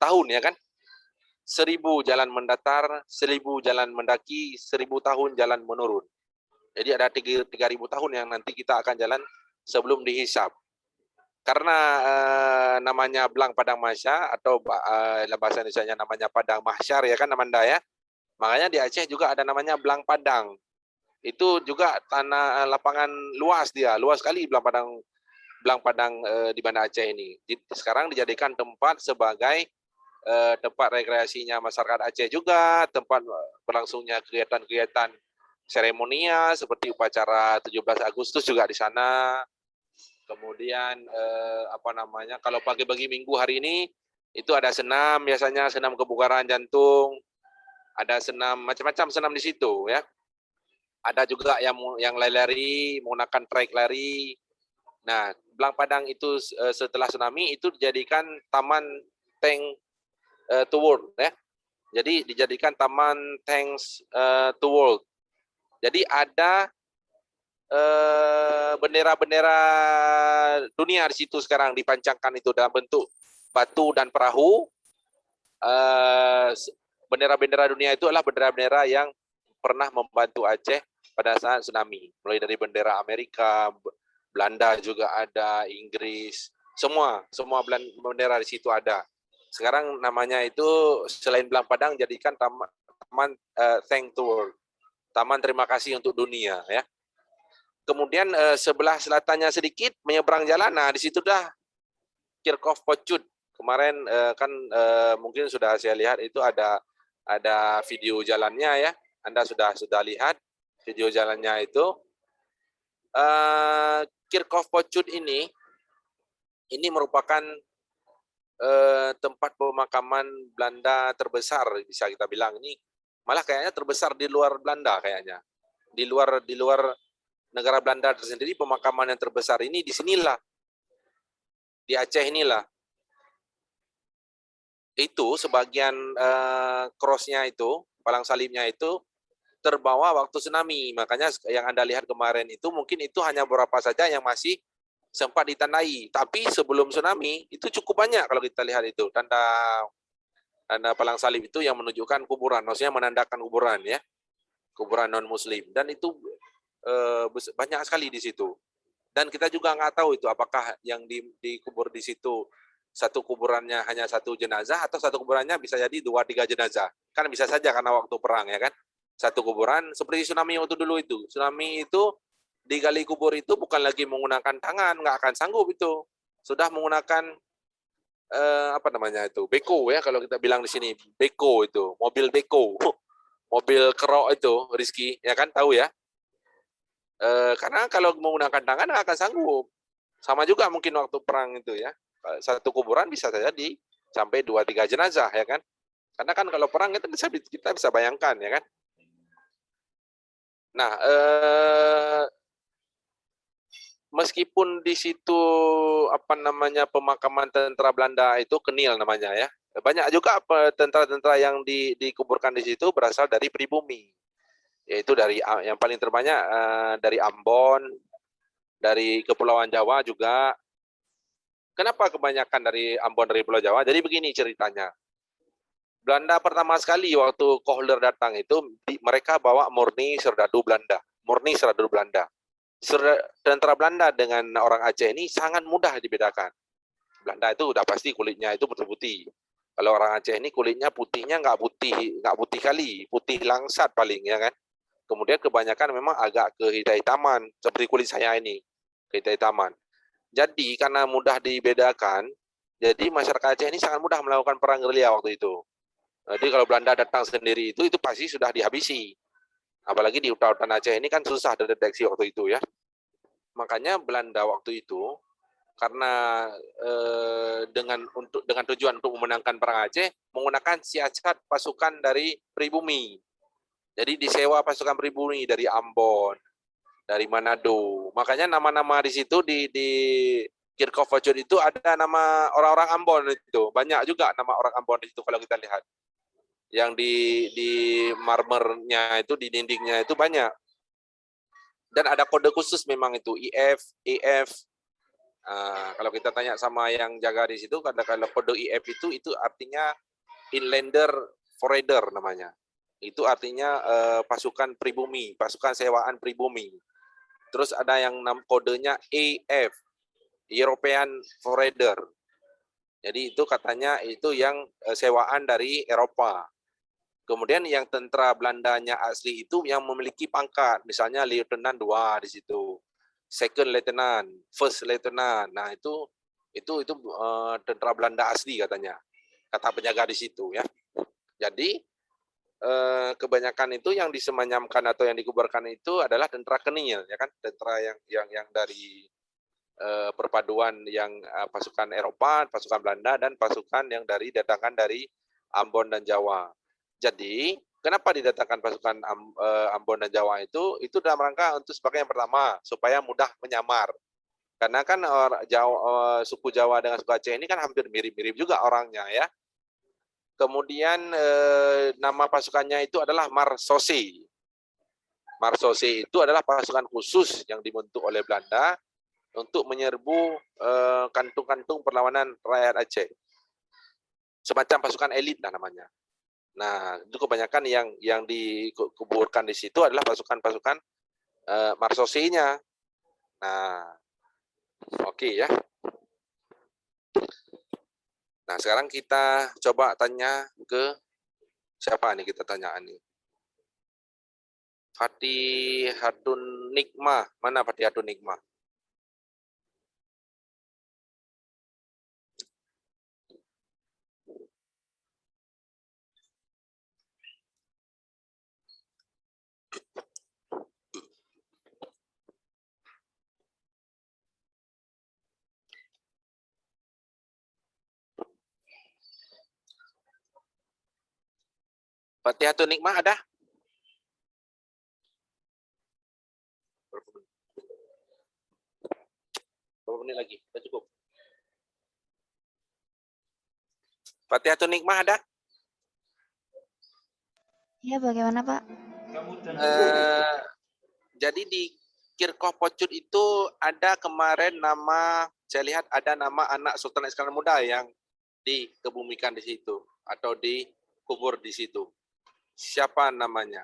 tahun ya kan? 1.000 jalan mendatar, 1.000 jalan mendaki, 1.000 tahun jalan menurun. Jadi ada 3.000 tahun yang nanti kita akan jalan sebelum dihisab. Karena namanya Blang Padang Masya atau bahasa Indonesia namanya Padang Mahsyar ya kan Amanda ya. Makanya di Aceh juga ada namanya Blang Padang. Itu juga tanah lapangan luas dia, luas sekali Blang Padang di Banda Aceh ini. Sekarang dijadikan tempat sebagai tempat rekreasinya masyarakat Aceh juga, tempat berlangsungnya kegiatan-kegiatan seremonial seperti upacara 17 Agustus juga di sana. Kemudian kalau pagi-pagi Minggu hari ini itu ada senam, biasanya senam kebugaran jantung, ada senam macam-macam senam di situ ya. Ada juga yang lari-lari menggunakan trek lari. Nah, Blang Padang itu setelah tsunami itu dijadikan taman tank to world ya. Jadi dijadikan taman tanks to world. Jadi ada bendera-bendera dunia di situ sekarang dipancangkan itu dalam bentuk batu dan perahu. Bendera-bendera dunia itu adalah bendera-bendera yang pernah membantu Aceh pada saat tsunami. Mulai dari bendera Amerika, Belanda juga ada, Inggris, semua bendera di situ ada. Sekarang namanya itu selain Blang Padang jadikan taman thank to world, taman terima kasih untuk dunia ya. Kemudian sebelah selatannya sedikit menyeberang jalan, nah di situ dah Kirkov Pocut. Kemarin mungkin sudah saya lihat itu ada video jalannya ya. Anda sudah lihat video jalannya itu. Kirkov Pocut ini ini merupakan tempat pemakaman Belanda terbesar, bisa kita bilang. Ini malah kayaknya terbesar di luar Belanda kayaknya. Di luar negara Belanda tersendiri, pemakaman yang terbesar ini di sinilah. Di Aceh inilah. Itu sebagian cross-nya itu, palang salibnya itu terbawa waktu tsunami. Makanya yang Anda lihat kemarin itu mungkin itu hanya beberapa saja yang masih sempat ditandai. Tapi sebelum tsunami itu cukup banyak kalau kita lihat itu tanda palang salib itu yang menunjukkan kuburan, maksudnya menandakan kuburan ya, kuburan non Muslim. Dan itu banyak sekali di situ. Dan kita juga nggak tahu itu apakah yang dikubur di situ satu kuburannya hanya satu jenazah atau satu kuburannya bisa jadi 2-3 jenazah. Kan bisa saja karena waktu perang ya kan. Satu kuburan seperti tsunami waktu dulu itu. Tsunami itu digali kubur itu bukan lagi menggunakan tangan, nggak akan sanggup itu. Sudah menggunakan apa namanya itu, beko ya kalau kita bilang di sini, beko itu, mobil beko, mobil kerok itu, Rizky, ya kan tahu ya. Karena kalau menggunakan tangan nggak akan sanggup. Sama juga mungkin waktu perang itu ya. Satu kuburan bisa saja sampai 2-3 jenazah ya kan. Karena kan kalau perang itu kita bisa bayangkan ya kan. Nah, meskipun di situ apa namanya pemakaman tentara Belanda itu Kenil namanya ya. Banyak juga tentara-tentara yang dikuburkan di situ berasal dari pribumi. Yaitu dari yang paling terbanyak dari Ambon, dari Kepulauan Jawa juga. Kenapa kebanyakan dari Ambon, dari Pulau Jawa? Jadi begini ceritanya. Belanda pertama sekali waktu Kohler datang itu mereka bawa murni serdadu Belanda, murni serdadu Belanda. Tentara Belanda dengan orang Aceh ini sangat mudah dibedakan. Belanda itu udah pasti kulitnya itu putih-putih. Kalau orang Aceh ini kulitnya putihnya nggak putih kali, putih langsat paling ya kan. Kemudian kebanyakan memang agak kehitam-hitaman seperti kulit saya ini, kehitam-hitaman. Jadi karena mudah dibedakan, jadi masyarakat Aceh ini sangat mudah melakukan perang gerilya waktu itu. Jadi kalau Belanda datang sendiri itu pasti sudah dihabisi. Apalagi di utara Aceh ini kan susah terdeteksi waktu itu ya. Makanya Belanda waktu itu karena dengan tujuan untuk memenangkan perang Aceh menggunakan siasat pasukan dari pribumi. Jadi disewa pasukan pribumi dari Ambon, dari Manado. Makanya nama-nama di situ di Kirchhoff itu ada nama orang-orang Ambon itu. Banyak juga nama orang Ambon di situ kalau kita lihat. Yang di marmernya itu, di dindingnya itu banyak. Dan ada kode khusus memang itu, IF, EF. Kalau kita tanya sama yang jaga di situ, kalau kode IF itu artinya Inlander Forader namanya. Itu artinya pasukan pribumi, pasukan sewaan pribumi. Terus ada yang kodenya EF, European Forader. Jadi itu katanya itu yang sewaan dari Eropa. Kemudian yang tentara Belandanya asli itu yang memiliki pangkat, misalnya Lieutenant 2 di situ, Second Lieutenant, First Lieutenant. Nah itu tentara Belanda asli katanya, kata penjaga di situ ya. Jadi kebanyakan itu yang disemayamkan atau yang dikuburkan itu adalah tentara Kenil, ya kan, tentara yang dari perpaduan yang pasukan Eropa, pasukan Belanda dan pasukan yang datangkan dari Ambon dan Jawa. Jadi, kenapa didatangkan pasukan Ambon dan Jawa itu dalam rangka untuk sebagai yang pertama, supaya mudah menyamar. Karena kan suku Jawa dengan suku Aceh ini kan hampir mirip-mirip juga orangnya ya. Kemudian nama pasukannya itu adalah Marsose. Marsose itu adalah pasukan khusus yang dibentuk oleh Belanda untuk menyerbu kantung-kantung perlawanan rakyat Aceh. Semacam pasukan elit lah namanya. Nah, itu kebanyakan yang dikuburkan di situ adalah pasukan-pasukan Marsose-nya. Nah, oke ya. Nah, sekarang kita coba tanya ke siapa nih kita tanya nih. Fatihatun Nikmah. Mana Fatihatun Nikmah? Fatihatun Nikmah ada? Berapa menit lagi? Sudah cukup. Fatihatun Nikmah ada? Iya, bagaimana Pak? Jadi di Kirkoh Pocut itu ada kemarin nama, saya lihat ada nama anak Sultan Iskandar Muda yang dikebumikan di situ atau dikubur di situ. Siapa namanya?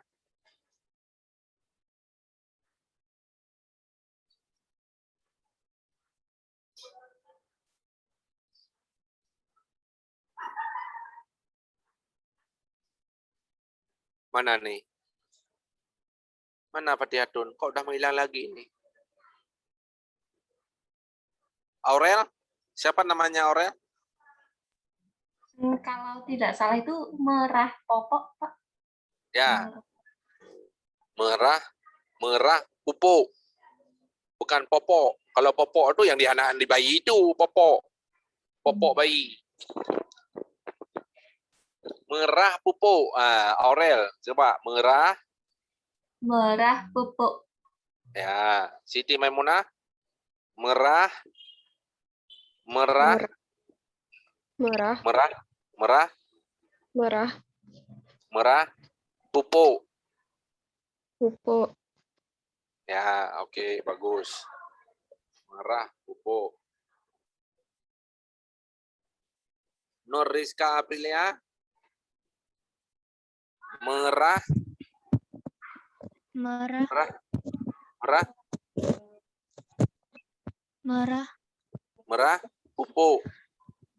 Mana nih? Mana Fatihatun? Kok udah menghilang lagi ini? Aurel? Siapa namanya Aurel? Kalau tidak salah itu Merah Popok, Pak. Ya. Merah pupuk. Bukan popok. Kalau popok itu yang di anak di bayi itu popok. Popok bayi. Merah pupuk. Aurel, coba Merah pupuk. Ya, Siti Maimunah. Merah pupuk. Ya, oke, bagus. Merah pupuk. Nur Rizka Aprilia. Merah pupuk.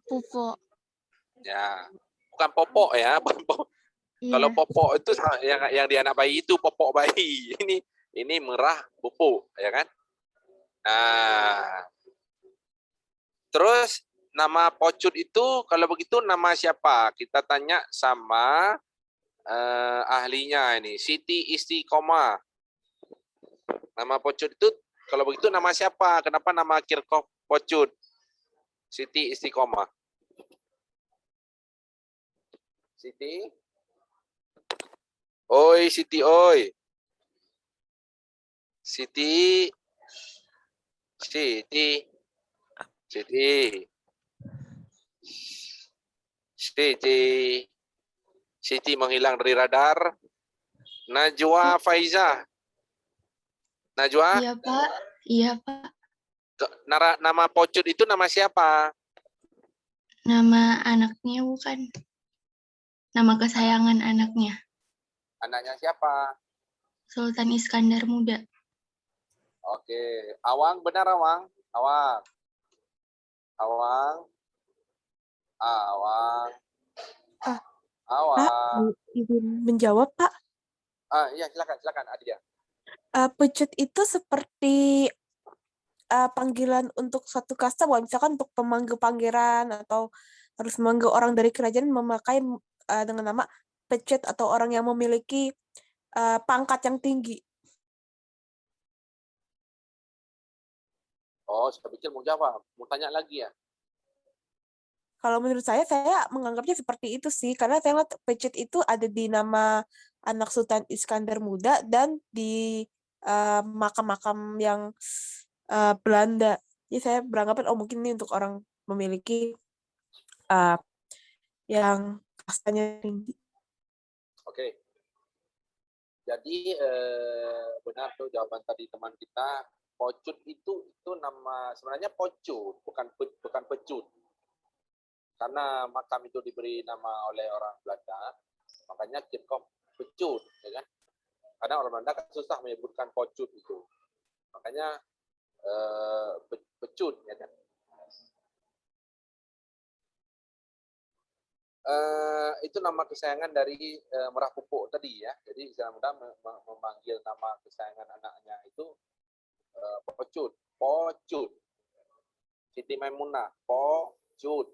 Pupuk. Ya, bukan popok ya. Iya. Kalau popok itu yang di anak bayi itu popok bayi. Ini merah pupuk, ya kan? Nah, terus nama Pocut itu kalau begitu nama siapa? Kita tanya sama ahlinya ini, Siti Istiqomah. Nama Pocut itu kalau begitu nama siapa? Kenapa nama Kirkoh Pocut? Siti Istiqomah. Siti? Oi, Siti, oi. Siti. Siti menghilang dari radar. Najwa Faiza. Najwa? Iya, Pak. Iya, Pak. Nama Pocut itu nama siapa? Nama anaknya bukan. Nama kesayangan anaknya. Anaknya siapa? Sultan Iskandar Muda. Oke. Awang, benar Awang? Awang. Izin menjawab, Pak. Iya, silakan Adia. Pecut itu seperti panggilan untuk suatu kasta, misalkan untuk pemanggil pangeran atau harus memanggil orang dari kerajaan memakai dengan nama pecut atau orang yang memiliki pangkat yang tinggi. Oh, saya pikir mau jawab. Mau tanya lagi ya? Kalau menurut saya menganggapnya seperti itu sih, karena saya lihat pecut itu ada di nama anak Sultan Iskandar Muda dan di makam-makam yang Belanda. Jadi saya beranggapan mungkin ini untuk orang memiliki yang kastanya tinggi. Oke. Jadi benar tuh jawaban tadi teman kita. Pocut itu nama sebenarnya Pocut, bukan pecut. Karena makam itu diberi nama oleh orang Belanda, makanya Kirkoh Pecut, ya kan? Karena orang Belanda kan susah menyebutkan Pocut itu, makanya Pecut, ya kan? Itu nama kesayangan dari Merah Pupuk tadi ya. Jadi Iskandar Muda memanggil nama kesayangan anaknya itu Pocut. Siti Maimunah, Pocut.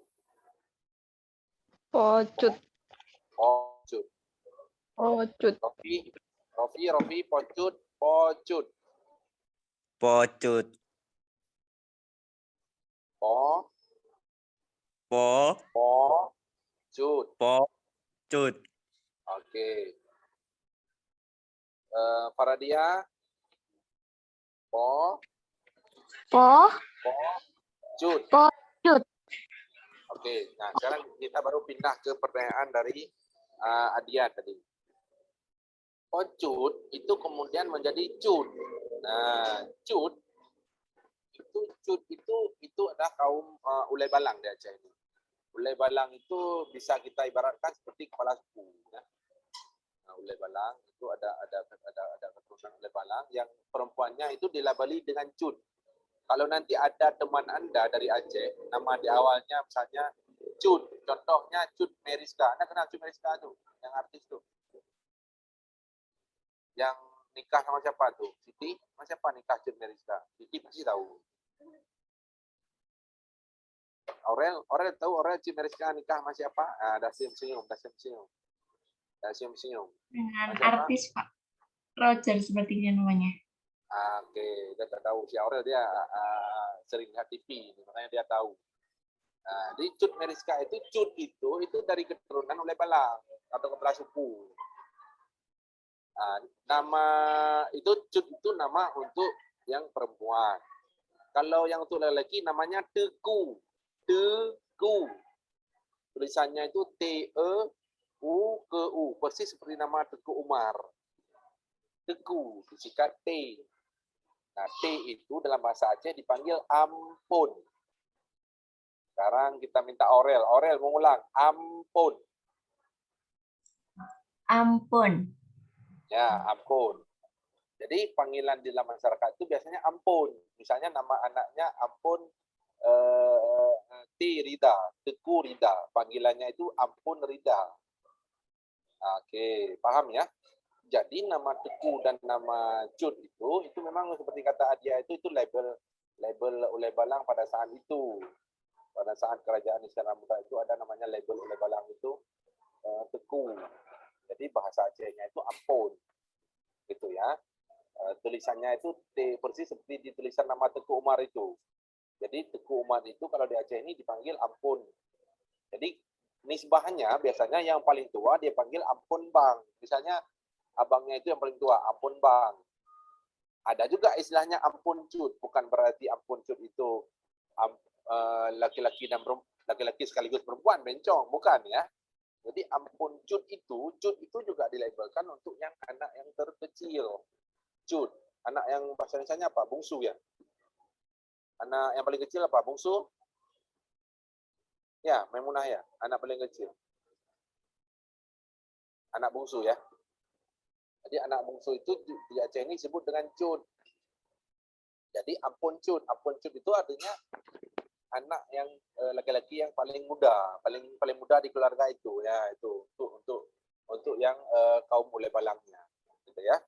Rofi, Pocut. Oke. Faradia. Po. Cut. Oke. Nah, sekarang kita baru pindah ke pertanyaan dari Adia tadi. Cut itu kemudian menjadi cut. Nah, cut itu adalah kaum ulai balang di Aceh ini. Ulai balang itu bisa kita ibaratkan seperti kepala suku. Ya. Nah, ulai balang itu ada keturunan ulai balang yang perempuannya itu dilabeli dengan cut. Kalau nanti ada teman Anda dari Aceh, nama di awalnya misalnya Cut, contohnya Cut Meriska. Anda kenal Cut Meriska tuh, yang artis tuh. Yang nikah sama siapa tuh? Siti, sama siapa nikah Cut Meriska? Siti pasti tahu. Aurel tahu Cut Meriska nikah sama siapa? Ah, Dasim senyum. Dengan artis Pak Roger sepertinya namanya. Oke, dia tahu si Aurel, dia sering lihat TV, makanya dia tahu. Nah, di Cut Meriska itu dari keturunan oleh balang atau kepala suku. Nah, nama itu Cut itu nama untuk yang perempuan. Kalau yang untuk lelaki namanya Teku. Tulisannya itu T-E-U-K-U, persis seperti nama Teku Umar. Teku, disikat T. Nah, T itu dalam bahasa Aceh dipanggil ampun. Sekarang kita minta Aurel. Aurel mengulang. Ampun. Ampun. Ya, ampun. Jadi panggilan di dalam masyarakat itu biasanya ampun. Misalnya nama anaknya ampun T Rida, Teku Rida. Panggilannya itu ampun Rida. Oke, paham ya? Jadi nama Teku dan nama Cut itu memang seperti kata Adia itu label oleh balang pada saat itu. Pada saat kerajaan Iskandar Muda itu ada namanya label oleh balang itu Teku. Jadi bahasa Acehnya itu ampun. Gitu ya. Tulisannya itu persis seperti di tulisan nama Teku Umar itu. Jadi Teku Umar itu kalau di Aceh ini dipanggil ampun. Jadi nisbahnya biasanya yang paling tua dia panggil ampun bang. Misalnya abangnya itu yang paling tua, ampun bang. Ada juga istilahnya ampun cut, bukan berarti ampun cut itu laki-laki dan laki-laki sekaligus perempuan, bencong, bukan ya. Jadi ampun cut itu juga dilabelkan untuk yang anak yang terkecil. Cut, anak yang bahasa Indonesianya apa? Bungsu ya. Anak yang paling kecil apa? Bungsu? Ya, Maimunah ya, anak paling kecil. Anak bungsu ya. Jadi anak bungsu itu di Aceh ini disebut dengan cut. Jadi ampun cut itu artinya anak yang laki-laki yang paling muda di keluarga itu ya, itu untuk yang kaum ulai balangnya, gitu ya.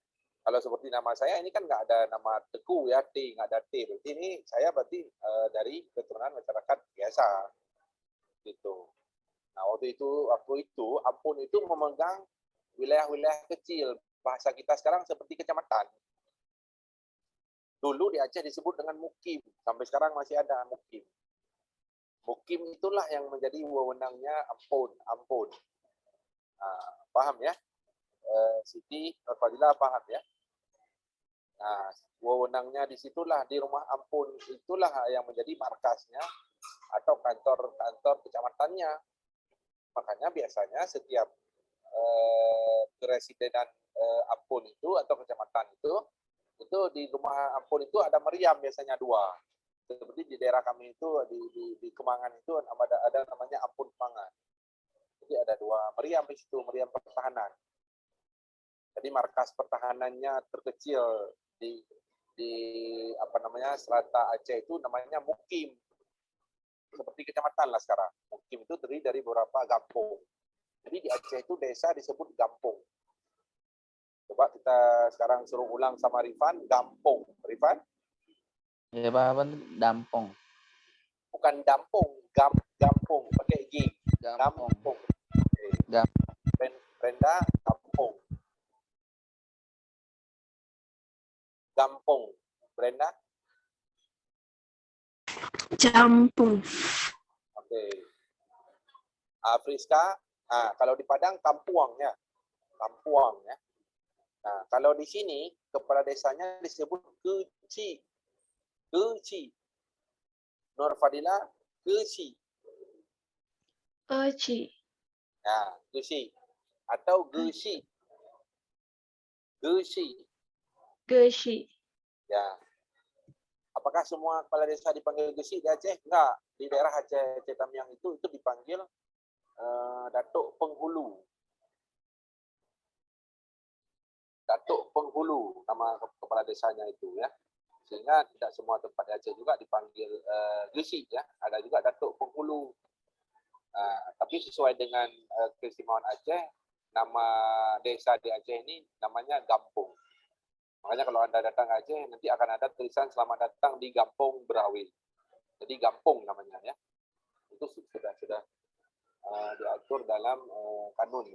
Kalau seperti nama saya ini kan nggak ada nama Teku ya, T nggak ada T, berarti ini saya berarti dari keturunan masyarakat biasa, gitu. Nah waktu itu ampun itu memegang wilayah-wilayah kecil. Bahasa kita sekarang seperti kecamatan. Dulu di Aceh disebut dengan mukim. Sampai sekarang masih ada mukim. Mukim itulah yang menjadi wewenangnya ampun. Nah, paham ya? Siti Fadila paham ya? Nah, wewenangnya disitulah di rumah ampun. Itulah yang menjadi markasnya atau kantor kecamatannya. Makanya biasanya setiap keresidenan ampun itu atau kecamatan itu di rumah ampun itu ada meriam biasanya 2. Seperti di daerah kami itu di Kemangan itu ada namanya ampun Kemangan. Jadi ada 2 meriam di situ, meriam pertahanan. Jadi markas pertahanannya terkecil di Selatan Aceh itu namanya mukim. Seperti kecamatan lah sekarang. Mukim itu terdiri dari beberapa kampung. Jadi di Aceh itu desa disebut gampung. Coba kita sekarang suruh ulang sama Rifan, gampung. Rifan? Ya Pak, dampung. Bukan dampung, gampung, pakai G. Gampung. Brenda, gampung. Gampung. Brenda? Jampung. Oke. Friska, kalau di Padang kampuang ya. Kampuang ya. Nah, kalau di sini kepala desanya disebut Keci. Keci. Nur Fadilah Keci. Keci. Ya, Keci. Atau Gesi. Gesi. Gesi. Ya. Apakah semua kepala desa dipanggil Gesi di Aceh? Enggak. Di daerah Aceh Tamiang itu dipanggil Datuk Penghulu. Datuk Penghulu nama kepala desanya itu ya. Sehingga tidak semua tempat di Aceh juga dipanggil Gesi ya. Ada juga Datuk Penghulu. Tapi sesuai dengan keistimewaan Aceh, nama desa di Aceh ini namanya Gampung. Makanya kalau Anda datang ke Aceh, nanti akan ada tulisan selamat datang di Gampung Berawi. Jadi Gampung namanya ya. Itu sudah diatur dalam kanun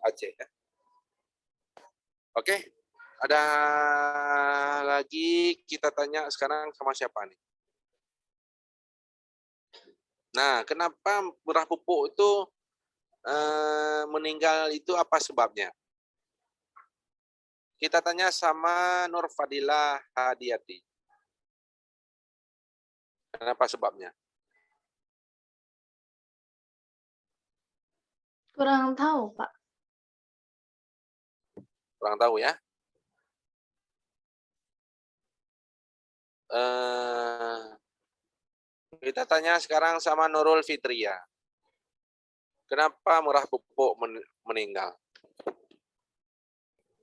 Aceh ya. Oke, ada lagi kita tanya sekarang sama siapa nih? Nah, kenapa Murah Pupuk itu meninggal itu apa sebabnya? Kita tanya sama Nur Fadilah Hadiati. Kenapa sebabnya? Kurang tahu, Pak. Kurang tahu ya. Kita tanya sekarang sama Nurul Fitria. Kenapa Murah Pupuk meninggal?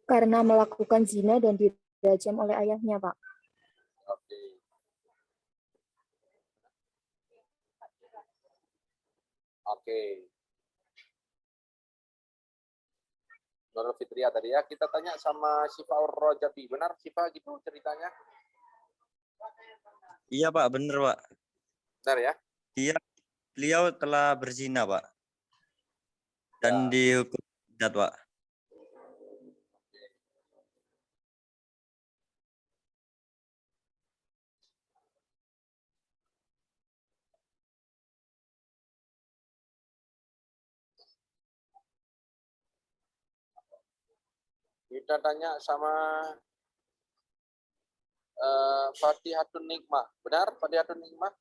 Karena melakukan zina dan dirajam oleh ayahnya, Pak. Oke. Oke. Nurul Fitria tadi ya. Kita tanya sama Syifa Rojabi. Benar Syifa gitu ceritanya? Iya Pak, bener Pak. Benar ya? Iya, beliau telah berzina Pak. Dan dihukum berat Pak. Kita tanya sama Fatihatun Nikmah. Benar Fatihatun Nikmah?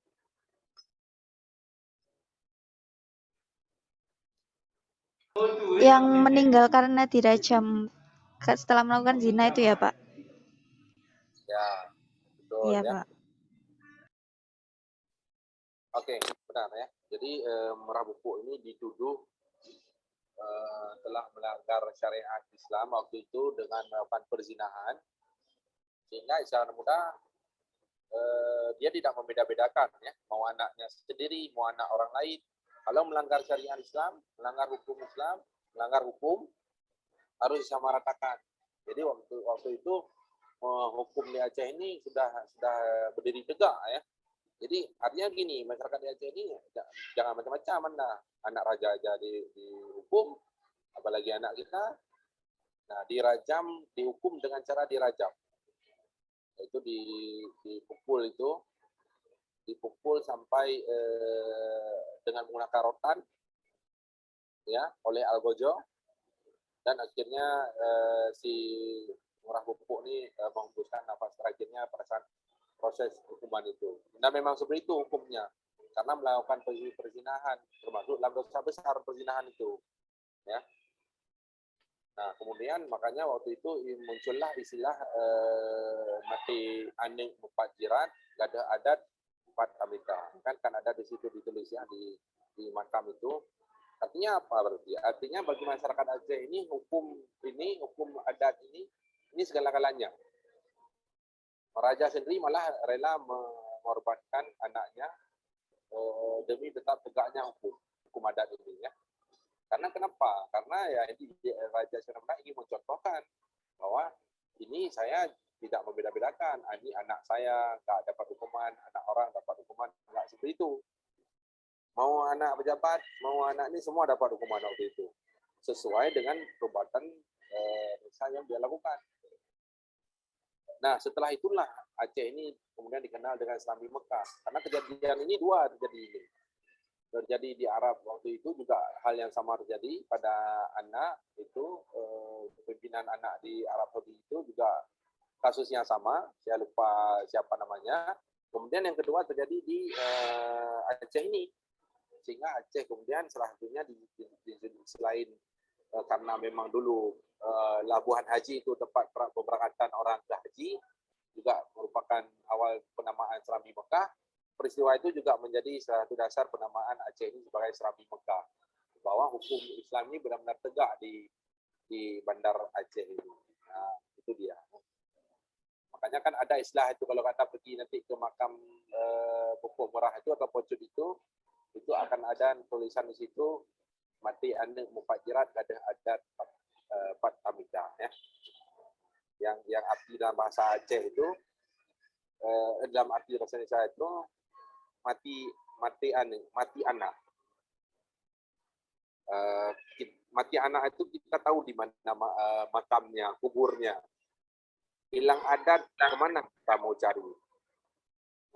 Yang meninggal karena dirajam setelah melakukan zina itu ya, Pak? Ya, betul Iya, ya. Pak. Oke, benar ya. Jadi Murah Pupuk ini dituduh telah melanggar syariat Islam waktu itu dengan melakukan perzinahan, sehingga secara mudah dia tidak membeda-bedakan ya, mau anaknya sendiri, mau anak orang lain. Kalau melanggar syariat Islam, melanggar hukum Islam, melanggar hukum harus disamaratakan. Jadi waktu itu hukum di Aceh ini sudah berdiri tegak ya. Jadi artinya gini, masyarakat di Aceh ini jangan macam-macam Anda. Anak raja aja dihukum, apalagi anak kita. Nah, dirajam, dihukum dengan cara dirajam. Itu dipukul sampai dengan menggunakan rotan ya oleh Algojo, dan akhirnya si Murah Pupuk ini menghembuskan nafas terakhirnya pada saat proses hukuman itu. Nah, memang seperti itu hukumnya, karena melakukan perzinahan, termasuk dalam dosa besar perzinahan itu ya. Nah, kemudian makanya waktu itu muncullah istilah mati aning 4 jiran, gak ada adat 4 tamika. Kan ada di situ ditulis ya di makam itu. Artinya apa berarti? Artinya bagi masyarakat Aceh ini hukum adat ini segala-galanya. Raja sendiri malah rela mengorbankan anaknya demi tetap tegaknya hukum adat ini ya. Karena kenapa? Karena ya ini Raja Sirna ingin mencontohkan bahwa ini saya tidak membeda-bedakan. Ini anak saya nggak dapat hukuman, anak orang dapat hukuman, nggak seperti itu. Mau anak pejabat, mau anak ini semua dapat hukuman waktu itu, sesuai dengan perbuatan dosa yang dia lakukan. Nah, setelah itulah Aceh ini kemudian dikenal dengan Serambi Mekah. Karena kejadian ini dua terjadi ini. terjadi di Arab waktu itu juga hal yang sama terjadi pada anak itu, pimpinan anak di Arab Saudi itu juga kasusnya sama, saya lupa siapa namanya. Kemudian yang kedua terjadi di Aceh ini, sehingga Aceh kemudian salah satunya selain karena memang dulu Labuhan Haji itu tempat pemberangkatan orang ke haji, juga merupakan awal penamaan Serambi Mekah. Peristiwa itu juga menjadi salah satu dasar penamaan Aceh ini sebagai Serambi Mekah, bahwa hukum Islam ini benar-benar tegak di Bandar Aceh ini. Nah, itu dia. Makanya kan ada istilah itu, kalau kata pergi nanti ke makam pokok merah itu atau pocot itu akan ada tulisan di situ, mati ane mufajirat gadah adat pat tamida, ya. Yang arti dalam bahasa Aceh itu, dalam arti bahasa Indonesia itu mati anak. Mati anak itu kita tahu di mana makamnya, kuburnya. Hilang adat, kemana kita mau cari?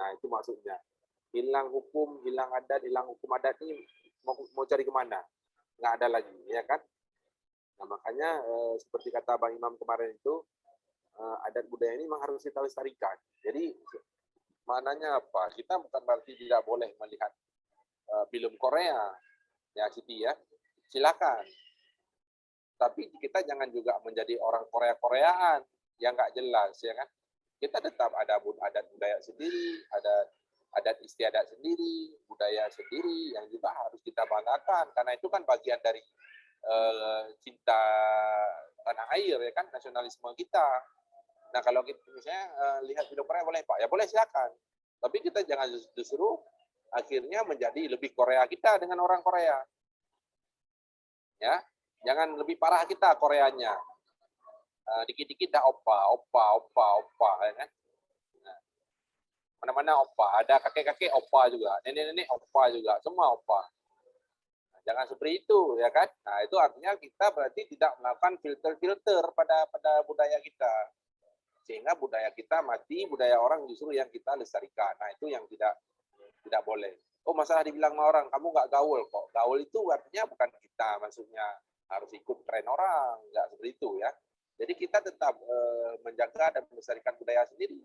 Nah, itu maksudnya. Hilang hukum, hilang adat, hilang hukum adat ini mau cari kemana? Nggak ada lagi, ya kan? Nah, makanya seperti kata Bang Imam kemarin itu, adat budaya ini memang harus kita lestarikan. Jadi, maknanya apa? Kita bukan berarti tidak boleh melihat film Korea, ya Siti ya, silakan. Tapi kita jangan juga menjadi orang Korea-Koreaan yang nggak jelas, ya kan? Kita tetap ada adat budaya sendiri, ada adat istiadat sendiri, budaya sendiri yang juga harus kita banggakan, karena itu kan bagian dari cinta tanah air, ya kan, nasionalisme kita. Nah, kalau kita misalnya lihat video Korea boleh Pak, ya boleh silakan. Tapi kita jangan justru akhirnya menjadi lebih Korea kita dengan orang Korea. Ya, jangan lebih parah kita Koreanya. Dikit-dikit dah opa, ya kan? Nah, mana-mana opa, ada kakek-kakek opa juga, nenek-nenek opa juga, semua opa. Nah, jangan seperti itu, ya kan? Nah, itu artinya kita berarti tidak melakukan filter-filter pada budaya kita. Sehingga budaya kita mati, budaya orang justru yang kita lestarikan. Nah, itu yang tidak boleh. Oh, masalah dibilang sama orang, kamu nggak gaul kok. Gaul itu artinya bukan kita, maksudnya harus ikut tren orang, nggak seperti itu ya. Jadi kita tetap menjaga dan melestarikan budaya sendiri.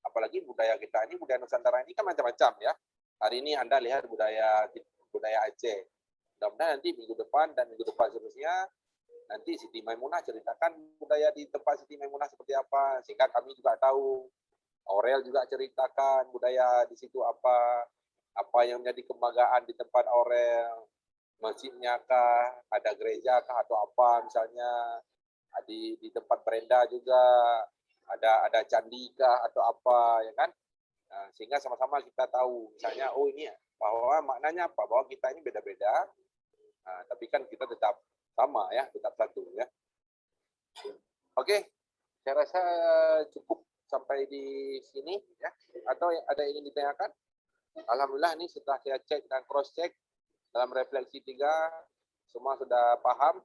Apalagi budaya kita ini, budaya Nusantara ini kan macam-macam ya. Hari ini Anda lihat budaya Aceh. Mudah-mudahan nanti minggu depan dan minggu depan seterusnya, nanti Siti Maimunah ceritakan budaya di tempat Siti Maimunah seperti apa, sehingga kami juga tahu. Aurel juga ceritakan budaya di situ apa yang menjadi kebanggaan di tempat Aurel, masjidnya kah, ada gereja kah atau apa misalnya, di tempat Brenda juga ada candi kah atau apa, ya kan? Nah, sehingga sama-sama kita tahu misalnya, oh ini bahwa maknanya apa, bahwa kita ini beda-beda, tapi kan kita tetap sama ya, tetap satu ya. Oke, saya rasa cukup sampai di sini ya. Atau ada yang ingin ditanyakan? Alhamdulillah ini setelah saya cek dan cross check dalam refleksi 3 semua sudah paham.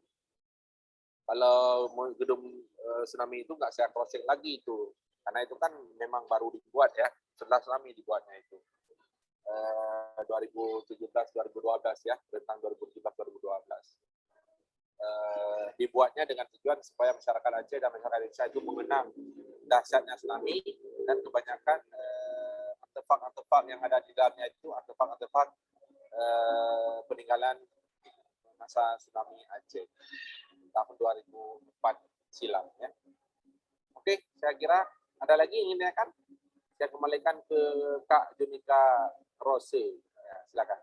Kalau gedung tsunami itu nggak saya cross check lagi itu, karena itu kan memang baru dibuat ya, setelah tsunami dibuatnya itu 2017-2012 ya, tentang 2017-2012. Dibuatnya dengan tujuan supaya masyarakat Aceh dan masyarakat Indonesia itu mengenang dahsyatnya tsunami, dan kebanyakan artefak-artefak yang ada di dalamnya itu artefak-artefak peninggalan masa tsunami Aceh tahun 2004 silam ya. Oke, saya kira ada lagi yang ingin ditanyakan? Saya kembalikan ke Kak Junika Rose. Ya, silakan.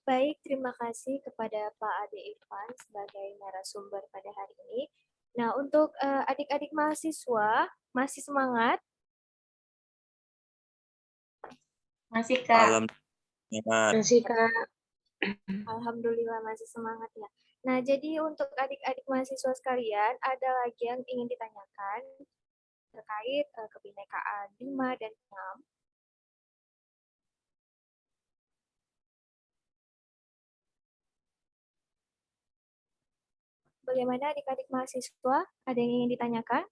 Baik, terima kasih kepada Pak Ade Irfan sebagai narasumber pada hari ini. Nah, untuk adik-adik mahasiswa, masih semangat? Masih, Kak. Masih, Kak. Alhamdulillah masih semangat ya. Nah, jadi untuk adik-adik mahasiswa sekalian, ada lagi yang ingin ditanyakan terkait kebinekaan 5 dan 6. Bagaimana adik-adik mahasiswa? Ada yang ingin ditanyakan?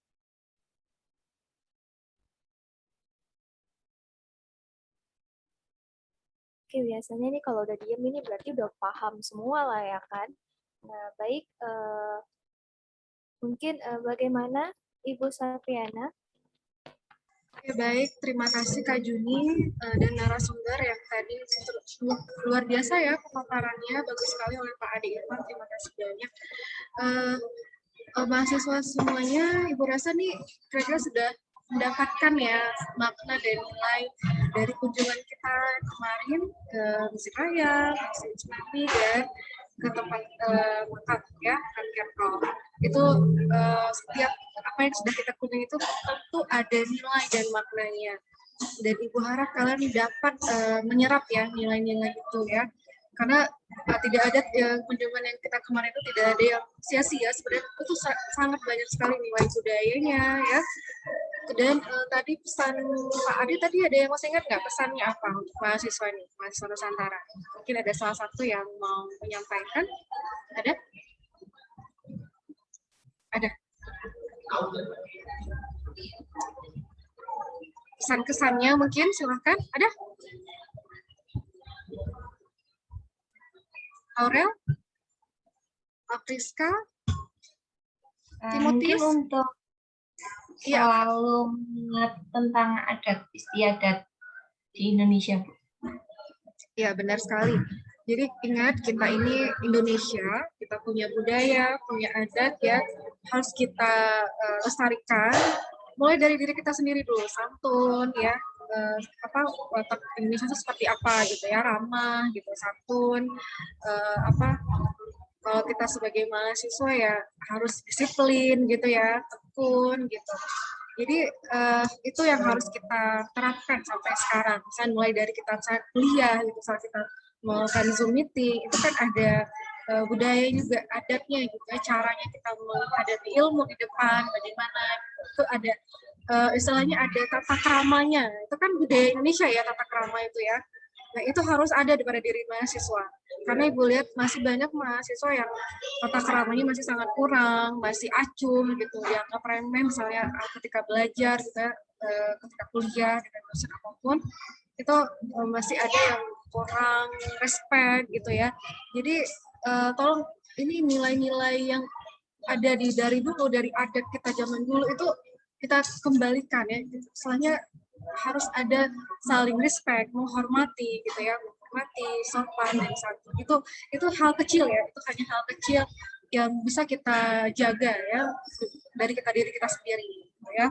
Oke, biasanya nih kalau udah diem ini berarti udah paham semua lah ya kan. Nah, baik, mungkin bagaimana Ibu Satriana? Oke, baik, terima kasih Kak Juni dan narasumber yang tadi luar biasa ya pemaparannya, bagus sekali oleh Pak Ade Irfan, terima kasih banyak. Mahasiswa semuanya, Ibu rasa nih kira-kira sudah mendapatkan ya makna dan nilai dari kunjungan kita kemarin ke Masjid Raya, Masjid Tsunami, dan ke tempat makan ya, Camp. Itu setiap apa yang sudah kita kunjungi itu tentu ada nilai dan maknanya. Dan Ibu harap kalian dapat menyerap ya nilai-nilai itu ya. Karena tidak ada kunjungan yang kita kemarin itu tidak ada yang sia-sia, sebenarnya itu sangat banyak sekali nilai budayanya ya. Dan tadi pesan Pak Adi tadi ada yang masih ingat nggak pesannya apa untuk mahasiswa ini, mahasiswa Nusantara? Mungkin ada salah satu yang mau menyampaikan. Ada? Ada. Kesan-kesannya mungkin silakan. Ada? Aurel? Apriska? Mungkin Timotius? untuk selalu mengingat tentang adat istiadat di Indonesia, Bu. Ya, benar sekali. Jadi ingat kita ini Indonesia, kita punya budaya, punya adat ya, harus kita lestarikan. Mulai dari diri kita sendiri dulu, santun ya, watak Indonesia itu seperti apa gitu ya, ramah gitu, santun, kalau kita sebagai mahasiswa ya harus disiplin gitu ya, tekun gitu. Jadi itu yang harus kita terapkan sampai sekarang. Misalnya mulai dari kita saat kuliah, gitu, saat kita melakukan Zoom meeting, itu kan ada budaya juga, adatnya juga, caranya kita menghadapi ilmu di depan, bagaimana, itu ada istilahnya ada tata keramanya. Itu kan budaya Indonesia ya, tata kerama itu ya. Nah, itu harus ada pada diri mahasiswa. Karena Ibu lihat masih banyak mahasiswa yang tata keramanya masih sangat kurang, masih acung gitu, yang remeh misalnya ketika belajar, gitu, ketika kuliah, dengan dosen apapun, itu masih ada yang kurang respect gitu ya. Jadi tolong ini nilai-nilai yang ada dari dulu, dari adat kita zaman dulu itu kita kembalikan ya. Soalnya harus ada saling respect, menghormati gitu ya, menghormati, sopan dan santun. Itu hal kecil ya, itu hanya hal kecil yang bisa kita jaga ya dari diri kita sendiri gitu ya.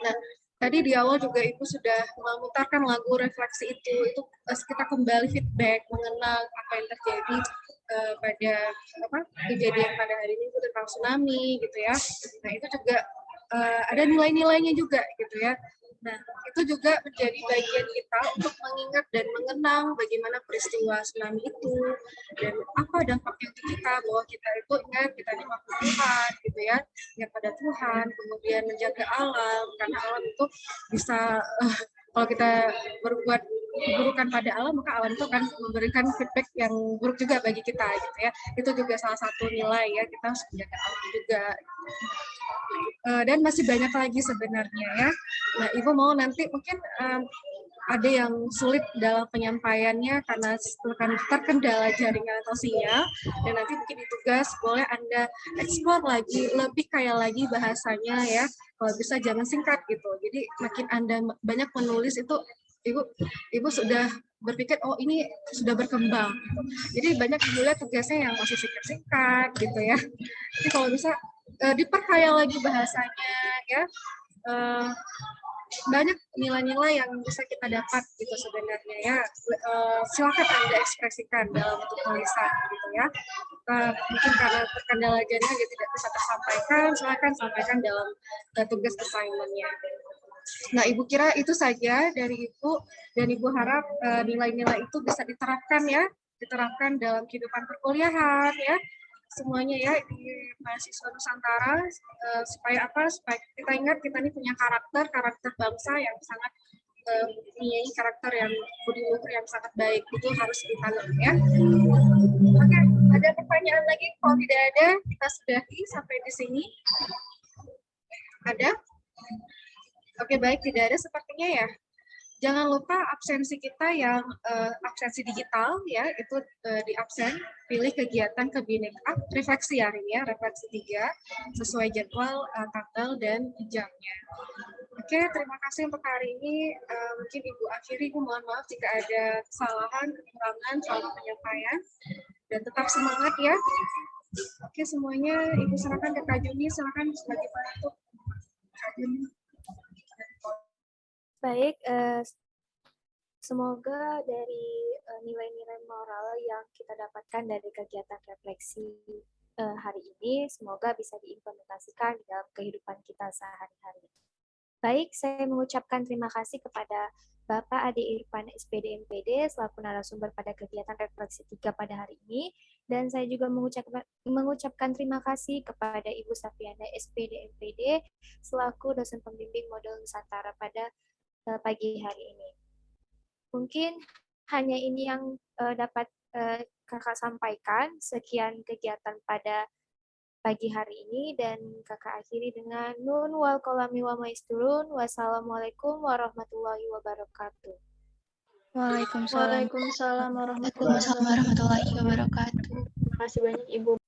Nah, tadi di awal juga Ibu sudah memutarkan lagu refleksi itu kita kembali feedback mengenal apa yang terjadi pada kejadian pada hari ini itu tentang tsunami gitu ya. Nah, itu juga ada nilai-nilainya juga gitu ya. Nah, itu juga menjadi bagian kita untuk mengingat dan mengenang bagaimana peristiwa tsunami itu dan apa dampaknya untuk kita, bahwa kita itu ingat kita ini makhluk Tuhan gitu ya, ingat pada Tuhan, kemudian menjaga alam, karena alam itu bisa kalau kita berbuat keburukan pada alam, maka alam itu akan memberikan feedback yang buruk juga bagi kita gitu ya. Itu juga salah satu nilai ya, kita harus menjaga alam juga. Dan masih banyak lagi sebenarnya ya. Nah, Ibu mau nanti mungkin ada yang sulit dalam penyampaiannya karena terkendala jaringan atau sinyal, dan nanti mungkin di tugas boleh Anda eksplor lagi, lebih kaya lagi bahasanya ya, kalau bisa jangan singkat gitu. Jadi makin Anda banyak menulis itu Ibu sudah berpikir, oh ini sudah berkembang gitu. Jadi banyak juga tugasnya yang masih singkat-singkat gitu ya. Jadi kalau bisa diperkaya lagi bahasanya ya, banyak nilai-nilai yang bisa kita dapat gitu sebenarnya ya. Silakan Anda ekspresikan dalam bentuk tulisan gitu ya. Mungkin karena terkendala jaringan dia tidak bisa tersampaikan, silakan sampaikan dalam tugas assignment-nya. Nah, Ibu kira itu saja dari Ibu, dan Ibu harap nilai-nilai itu bisa diterapkan ya, diterapkan dalam kehidupan perkuliahan ya, semuanya ya di mahasiswa Nusantara, supaya apa? Supaya kita ingat kita ini punya karakter bangsa yang sangat punya karakter yang budi luhur yang sangat baik, itu harus ditanam ya. Oke, ada pertanyaan lagi? Kalau tidak ada, kita sudahi sampai di sini. Ada? Oke, baik, tidak ada sepertinya ya. Jangan lupa absensi kita yang absensi digital ya, itu di absen, pilih kegiatan kebinekaan, refleksi hari ini ya, refleksi 3, sesuai jadwal, tanggal, dan jamnya. Oke, terima kasih untuk hari ini. Mungkin Ibu akhiri, Ibu mohon maaf jika ada kesalahan, kekurangan selama penyampaian, dan tetap semangat ya. Oke, semuanya Ibu serahkan ke Kak Juni, silakan sebagai penutup. Kak Juni. Baik, semoga dari nilai-nilai moral yang kita dapatkan dari kegiatan refleksi hari ini, semoga bisa diimplementasikan di dalam kehidupan kita sehari-hari. Baik, saya mengucapkan terima kasih kepada Bapak Ade Irfan SPD MPD selaku narasumber pada kegiatan refleksi 3 pada hari ini, dan saya juga mengucapkan terima kasih kepada Ibu Safiana SPD MPD selaku dosen pembimbing modul Nusantara pada pagi hari ini. Mungkin hanya ini yang dapat Kakak sampaikan. Sekian kegiatan pada pagi hari ini, dan Kakak akhiri dengan nun wal kolami wa maisturun. Wassalamualaikum warahmatullahi wabarakatuh. Waalaikumsalam warahmatullahi wabarakatuh. Terima kasih banyak Ibu.